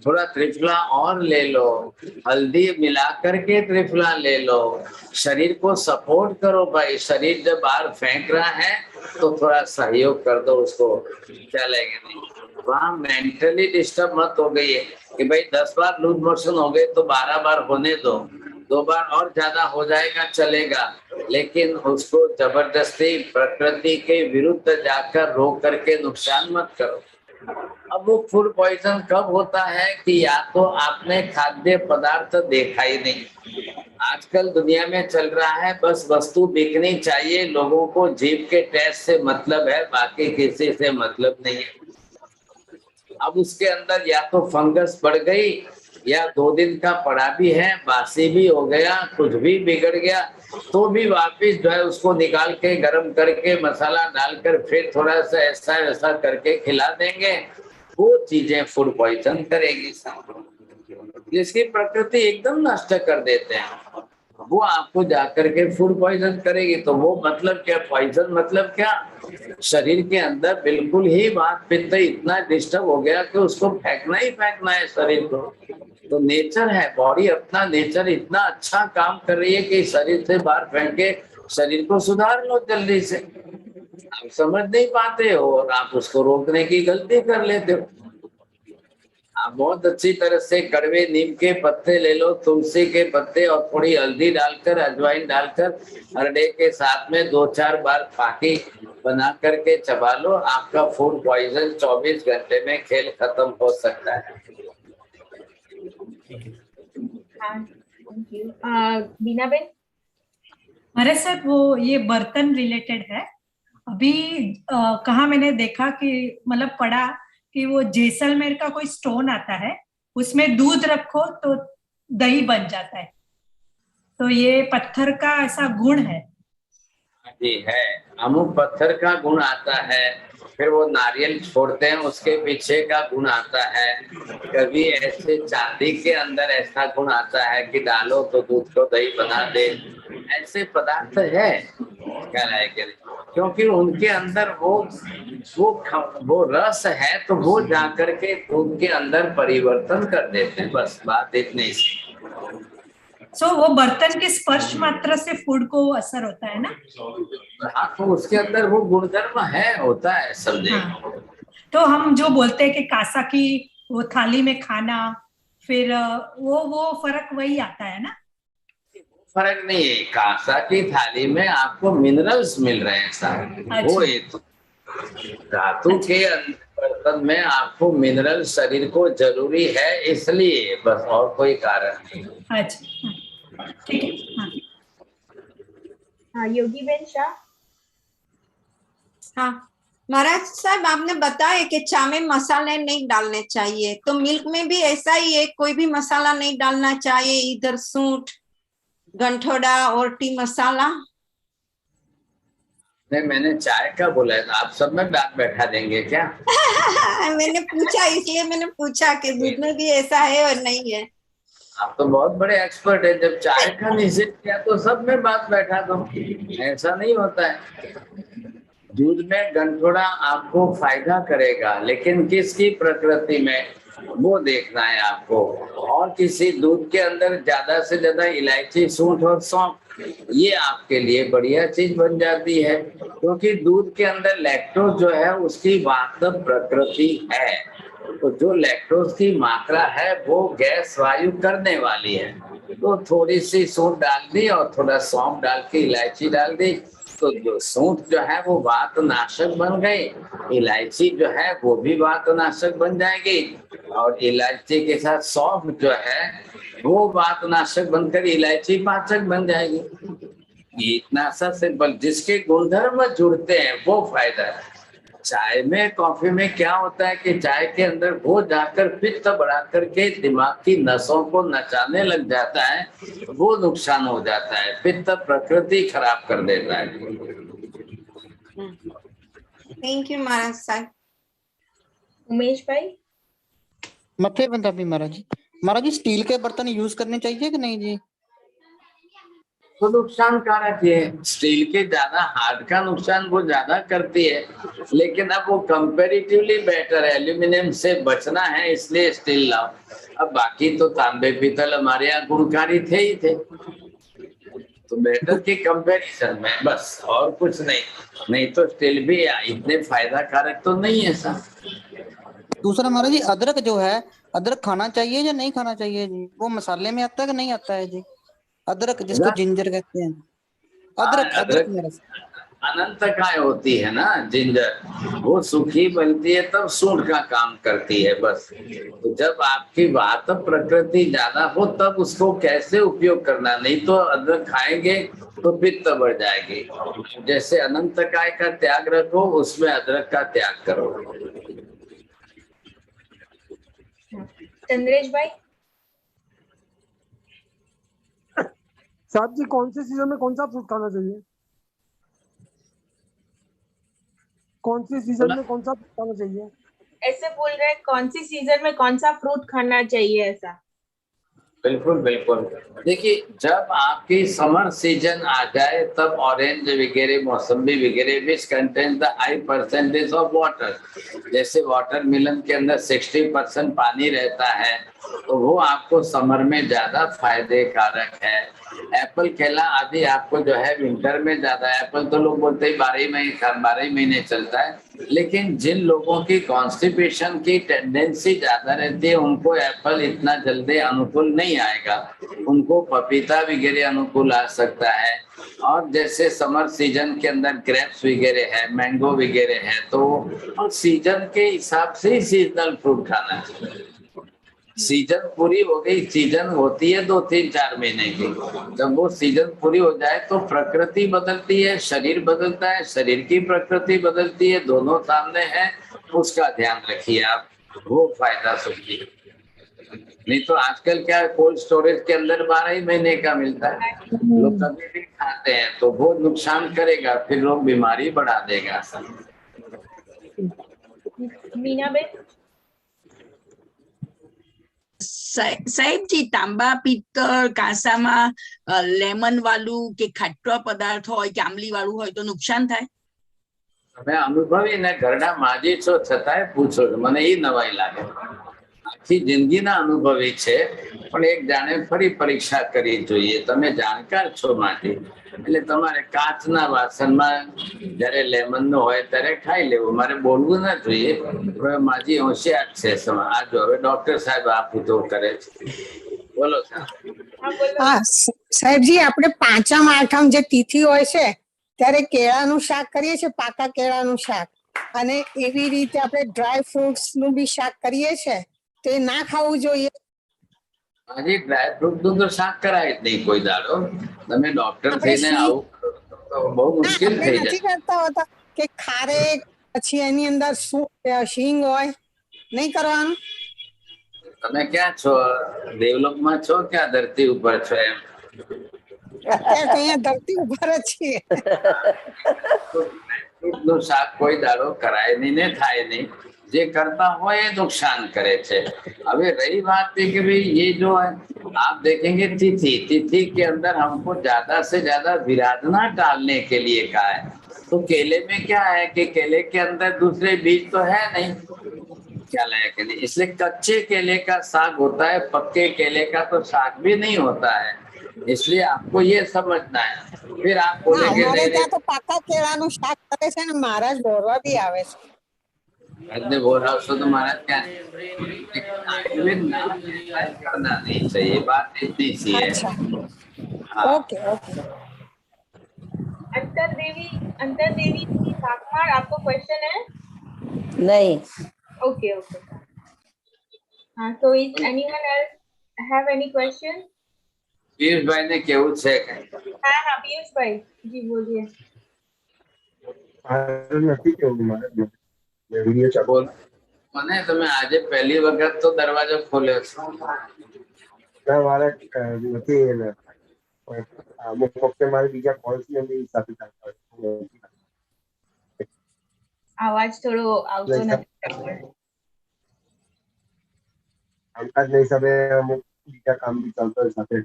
थोड़ा त्रिफला और ले लो, हल्दी मिला करके त्रिफला ले लो, शरीर को सपोर्ट करो। भाई शरीर जब बाहर फेंक रहा है तो थोड़ा सहयोग कर दो उसको, चलेगा नहीं। वहाँ मेंटली डिस्टर्ब मत हो गई है कि भाई 10 बार लूज मोशन हो गए तो 12 बार होने दो, 2 बार और ज्यादा हो जाएगा चलेगा, लेकिन उसको जबरदस्ती प्रकृति के विरुद्ध जाकर रोक करके नुकसान मत करो। अब वो फूड पॉइजन कब होता है कि या तो आपने खाद्य पदार्थ देखा ही नहीं। आजकल दुनिया में चल रहा है बस वस्तु बिकनी चाहिए, लोगों को जीभ के टेस्ट से मतलब है, बाकी किसी से मतलब नहीं है। अब उसके अंदर या तो फंगस बढ़ गई या 2 दिन का पड़ा भी है, बासी भी हो गया, कुछ भी बिगड़ गया, तो भी वापिस जो है उसको निकाल के गर्म करके मसाला डालकर फिर थोड़ा सा ऐसा ऐसा करके खिला देंगे। वो चीजें फूड पॉइजन करेगी, जिसकी प्रकृति एकदम नष्ट कर देते हैं, वो आपको जाकर के फूड पॉइजन करेगी। तो वो मतलब क्या, पॉइजन मतलब क्या? शरीर के अंदर बिल्कुल ही वात पित्त इतना डिस्टर्ब हो गया कि उसको फेंकना ही फेंकना है शरीर को। तो नेचर है, बॉडी अपना नेचर इतना अच्छा काम कर रही है कि शरीर से बाहर फेंक के शरीर को सुधार लो जल्दी से। आप समझ नहीं पाते हो और आप उसको रोकने की गलती कर लेते हो। आप बहुत अच्छी तरह से कड़वे नीम के पत्ते ले लो, तुलसी के पत्ते और थोड़ी हल्दी डालकर, अजवाइन डालकर हर डे के साथ में 2-4 बार फाकी बना करके चबा लो। आपका फूड पॉइजन 24 घंटे में खेल खत्म हो सकता है। बीना बेन, अरे सर वो ये बर्तन रिलेटेड है। अभी कहाँ मैंने देखा कि मतलब पढ़ा कि वो जैसलमेर का कोई स्टोन आता है, उसमें दूध रखो तो दही बन जाता है। तो ये पत्थर का ऐसा गुण है? जी है, अमुक पत्थर का गुण आता है। फिर वो नारियल छोड़ते हैं, उसके पीछे का गुण आता है। कभी ऐसे चांदी के अंदर ऐसा गुण आता है कि डालो तो दूध को दही बना दे। ऐसे पदार्थ है क्या है, क्योंकि उनके अंदर वो रस है, तो वो जाकर के दूध के अंदर परिवर्तन कर देते हैं। बस बात इतनी सी। वो बर्तन के स्पर्श मात्र से फूड को असर होता है ना? हाँ, तो उसके अंदर वो गुणधर्म है, होता है, समझे। हाँ। तो हम जो बोलते हैं कि कासा की वो थाली में खाना, फिर वो फर्क वही आता है ना? फर्क नहीं है, कासा की थाली में आपको मिनरल्स मिल रहे हैं सारे। वो एक धातु के बर्तन में आपको मिनरल शरीर को जरूरी है, इसलिए बस, और कोई कारण नहीं। अच्छा, ठीक है। हाँ, योगी बेन शाह। हाँ महाराज साहब, आपने बताया कि चाय में मसाले नहीं डालने चाहिए, तो मिल्क में भी ऐसा ही है, कोई भी मसाला नहीं डालना चाहिए, इधर सूंठ, गंठोड़ा और टी मसाला? नहीं, मैंने चाय का बोला है, आप सब में बात बैठा देंगे क्या? मैंने पूछा, इसलिए मैंने पूछा कि दूध में भी ऐसा है और नहीं है। आप तो बहुत बड़े एक्सपर्ट है, जब चाय का निषेध किया तो सब में बात बैठा दो। ऐसा नहीं होता है। दूध में गंठोड़ा आपको फायदा करेगा, लेकिन किसकी प्रकृति में, वो देखना है आपको। और किसी दूध के अंदर ज्यादा से ज्यादा इलायची, सूंठ और सौंफ ये आपके लिए बढ़िया चीज बन जाती है, क्योंकि दूध के अंदर लैक्टोज जो है उसकी वास्तव प्रकृति है। तो जो लैक्टोज की मात्रा है वो गैस वायु करने वाली है। तो थोड़ी सी सूंठ डाल दी और थोड़ा सौंफ डाल के इलायची डाल दी, तो जो सूंठ जो है वो वातनाशक बन गई, इलायची जो है वो भी वातनाशक बन जाएगी, और इलायची के साथ सौंफ जो है वो वातनाशक बनकर इलायची पाचक बन जाएगी। ये इतना सा सिंपल, जिसके गुणधर्म जुड़ते हैं वो फायदा है। चाय में कॉफी में क्या होता है कि चाय के अंदर वो जाकर पित्त बढ़ा करके दिमाग की नसों को नचाने लग जाता है, वो नुकसान हो जाता है, पित्त प्रकृति खराब कर देता है। थैंक यू महाराज साहब। उमेश भाई। मथे बंदा भी महाराज जी। महाराज जी स्टील के बर्तन यूज करने चाहिए कि नहीं जी? तो नुकसान कारक है, स्टील के ज्यादा हार्ड का नुकसान वो ज्यादा करती है, लेकिन अब वो कंपैरेटिवली बेटर है। एल्यूमिनियम से बचना है इसलिए स्टील लाओ। अब बाकी तो तांबे पीतल हमारे यहाँ गुणकारी थे ही थे, तो बेटर के कंपैरिजन में बस, और कुछ नहीं। नहीं तो स्टील भी इतने फायदा कारक तो नहीं है सर। दूसरा महाराज जी, अदरक जो है, अदरक खाना चाहिए या नहीं खाना चाहिए जी? वो मसाले में आता है कि नहीं आता है जी? अदरक जिसको जिंजर कहते हैं, अदरक अदरक अनंत काय होती है ना जिंजर, वो सूखी बनती है तब सूंठ का काम करती है बस। तो जब आपकी वात प्रकृति ज्यादा हो तब उसको कैसे उपयोग करना, नहीं तो अदरक खाएंगे तो पित्त बढ़ जाएगी। जैसे अनंत काय का त्याग रखो, उसमें अदरक का त्याग करो। चंद्रेश भाई। साहब जी कौन से सीजन में कौन सा फ्रूट खाना चाहिए? कौन सी सीजन में कौन सा फ्रूट खाना चाहिए? ऐसे बोल रहे हैं कौन सी सीजन में कौन सा फ्रूट खाना चाहिए ऐसा? बिल्कुल बिल्कुल। देखिए, जब आपकी समर सीजन आ जाए तब ऑरेंज वगैरह, मौसम्बी वगैरह which contain the high percentage of water, जैसे वाटरमेलन के अंदर 60% पानी रहता है, तो वो आपको समर में ज्यादा फायदे कारक है। एप्पल केला आदि आपको जो है विंटर में ज्यादा, एप्पल तो लोग बोलते हैं 12 महीने चलता है, लेकिन जिन लोगों की कॉन्स्टिपेशन की टेंडेंसी ज्यादा रहती है उनको एप्पल इतना जल्दी अनुकूल नहीं आएगा, उनको पपीता वगैरह अनुकूल आ सकता है। और जैसे समर सीजन के अंदर ग्रेप्स वगैरह है, मैंगो वगैरह है, तो सीजन के हिसाब से ही सीजनल फ्रूट खाना चाहिए। सीजन पूरी हो गई, सीजन होती है 2-3-4 महीने की, जब वो सीजन पूरी हो जाए तो प्रकृति बदलती है, शरीर बदलता है, शरीर की प्रकृति बदलती है, दोनों सामने है, उसका ध्यान रखिए आप, वो फायदा सुनिए। नहीं तो आजकल क्या कोल्ड स्टोरेज के अंदर 12 ही महीने का मिलता है, लोग कभी भी खाते हैं, तो वो नुकसान करेगा, फिर लोग बीमारी बढ़ा देगा। मीना बेन। સાહેબજી તાંબા પિત્તળ કાંસામાં લેમન વાળું કે ખાટો પદાર્થ હોય કે આમલી વાળું હોય તો નુકસાન થાય? તમે અનુભવી ને ઘરના માજી છો છતાંય પૂછો છો, મને એ નવાઈ લાગે। આખી જિંદગીના અનુભવી છે, પણ એક જાણે ફરી પરીક્ષા કરવી જોઈએ। તમે જાણકાર છો માજી, એટલે તમારે કાચના વાસણમાં જ્યારે લેમન નો હોય ત્યારે ખાઈ લેવું, મારે બોલવું ના જોઈએ। હવે માજી હોશિયાર છે, આ જો હવે ડોક્ટર સાહેબ આ પૂછો કરે છે, બોલો સાહેબ। હા સાહેબજી, આપણે પાંચમ આઠમ જે તિથિ હોય છે ત્યારે કેળાનું શાક કરીએ છીએ, પાકા કેળાનું શાક, અને એવી રીતે આપણે ડ્રાય ફ્રૂટ્સ નું બી શાક કરીએ છીએ, તે ના ખાવું જોઈએ? હજી ડ્રાય ફ્રૂટ નું તો શાક કરાય જ નહીં કોઈ દાડો, તમે ડોક્ટર થઈને આવું તો બહુ મુશ્કેલ થઈ જાય। નથી કરતા હોતા કે ખારેક પછી એની અંદર શીંગ હોય, નહીં કરવાનું? તમે ક્યાં છો, ડેવલપમાં છો કે ધરતી ઉપર છો? એમ અહીંયા ધરતી ઉપર જ છીએ। નું શાક કોઈ દાડો કરાય નહીં ને થાય નહીં, જે કરતા હોય એ नुकसान करे छे। હવે रही बात है कि भाई ये जो है आप देखेंगे तिथि के अंदर हमको ज्यादा से ज्यादा विराधना डालने के लिए कहा है, तो केले में क्या है कि केले के अंदर दूसरे बीज तो है नहीं, क्या है कि नहीं, इसलिए कच्चे केले का साग होता है, पक्के केले का तो साग भी नहीं होता है। इसलिए आपको ये समझना है, फिर आप હા, बोलेंगे અમારે नहीं ત્યાં તો પાકા કેળાનું શાક કરે છે ને મહારાજ બોરવા બી આવે છે. नहीं बोल रहा उसको तो महाराज क्या है? आयुर्वेद नाम करना नहीं चाहिए, बात इतनी सी है। અચ્છा, हाँ ઓકે ઓકે. अंतर देवी काकमार, आपको क्वेश्चन है? नहीं. Okay okay. हाँ, so is anyone else have any question? Piyush भाई ने केवल છે हाँ हाँ पीयूष भाई जी बोलिए. નથી કેવું મારે વિડીયો ચાલુ બોલ મને તમે આજે પહેલી વખત તો દરવાજો ખોલ્યો છે. ના મારે નથી એને અમુક વખતે મારે બીજા કોલ્સ ને બી સાથે થાય. आवाज थोड़ो આવતો નથી. કામકાજ ના હિસાબે અમુક બીજા કામ બી ચાલતો હોય સાથે.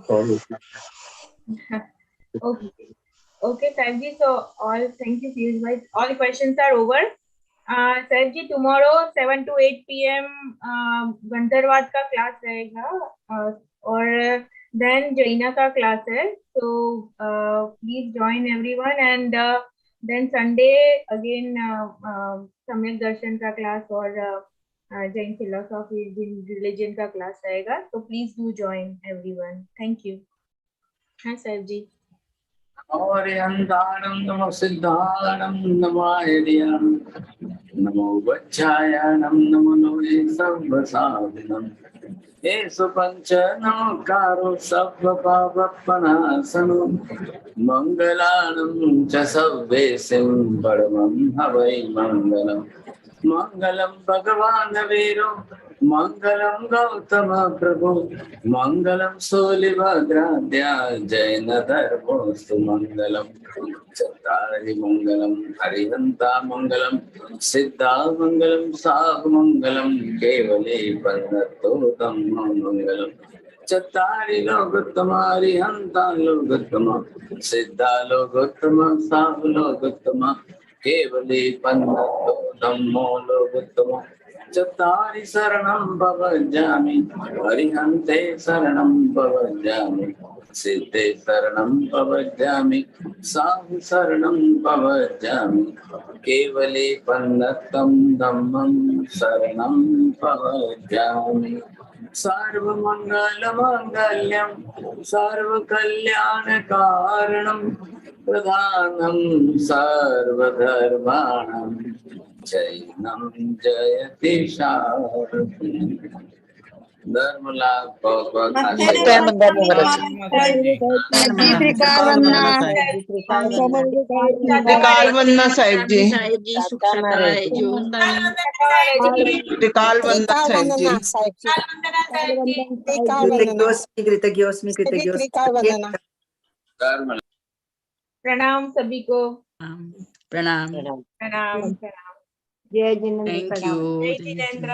Sorry. Okay. Okay, Saibji. So all thank you, Piyush bhai. All questions are over. Saibji, tomorrow 7 to 8 p.m. गंधर्वाद का क्लास रहेगा और then जैना का क्लास है. So please join everyone and then Sunday again सम्यक दर्शन का क्लास और जैन फिलोसॉफी रिलीजन का क्लास रहेगा. So please do join everyone. Thank you. हाँ Saibji. और अंधारम नमो सिद्धारम नमो आयर्यम नमो वज्रायणम नमो लोहे सर्वसाधिनम एषु पंच नमकारो सर्वपापनाशनो मंगलानं च सर्वेषां परमं हवै मंगलम् मंगलम भगवान वीरो मंगलम गौतम प्रभु मंगलम सूलिभद्राद्या जैन धर्मोस्तु मंगलम चत्तारि मंगलम हरिहंता मंगलम सिद्धा मंगलम साग मंगलम केवले पन्नतोतम मंगलम चत्तारि लोकोत्तम हरिहंता लोकोत्तम सिद्धा लोकोत्तम साग लोकोत्तम केवले पन्नतो धम्मो लोकोत्तम चत्तारि शरणं भवजामि हरिहन्ते शरणं भवजामि सिद्धे शरणं भवजामि साहु शरणं भवजामि केवले पन्नतं धम्मं शरणं भवजामि सर्वमङ्गलमाङ्गल्यं सर्वकल्याणकारणं प्रधानं सर्वधर्माणां जैनं जयति शारदि धर्म लाभ बहुत त्रिकाल वंदना साहिब जी. सुख सकाए जो त्रिकाल वंदना साहिब जी. कृतज्ञोस्मि प्रणाम सभी को. प्रणाम. प्रणाम. जय जिनेंद्र. Thank you. जय जिनेंद्र.